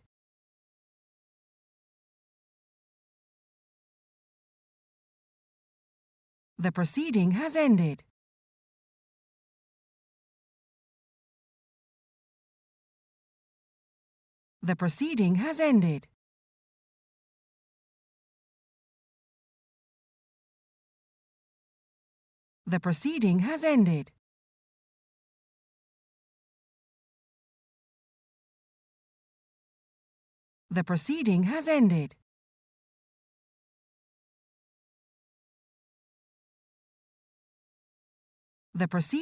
The proceeding has ended. The proceeding has ended. The proceeding has ended. The proceeding has ended. The proceeding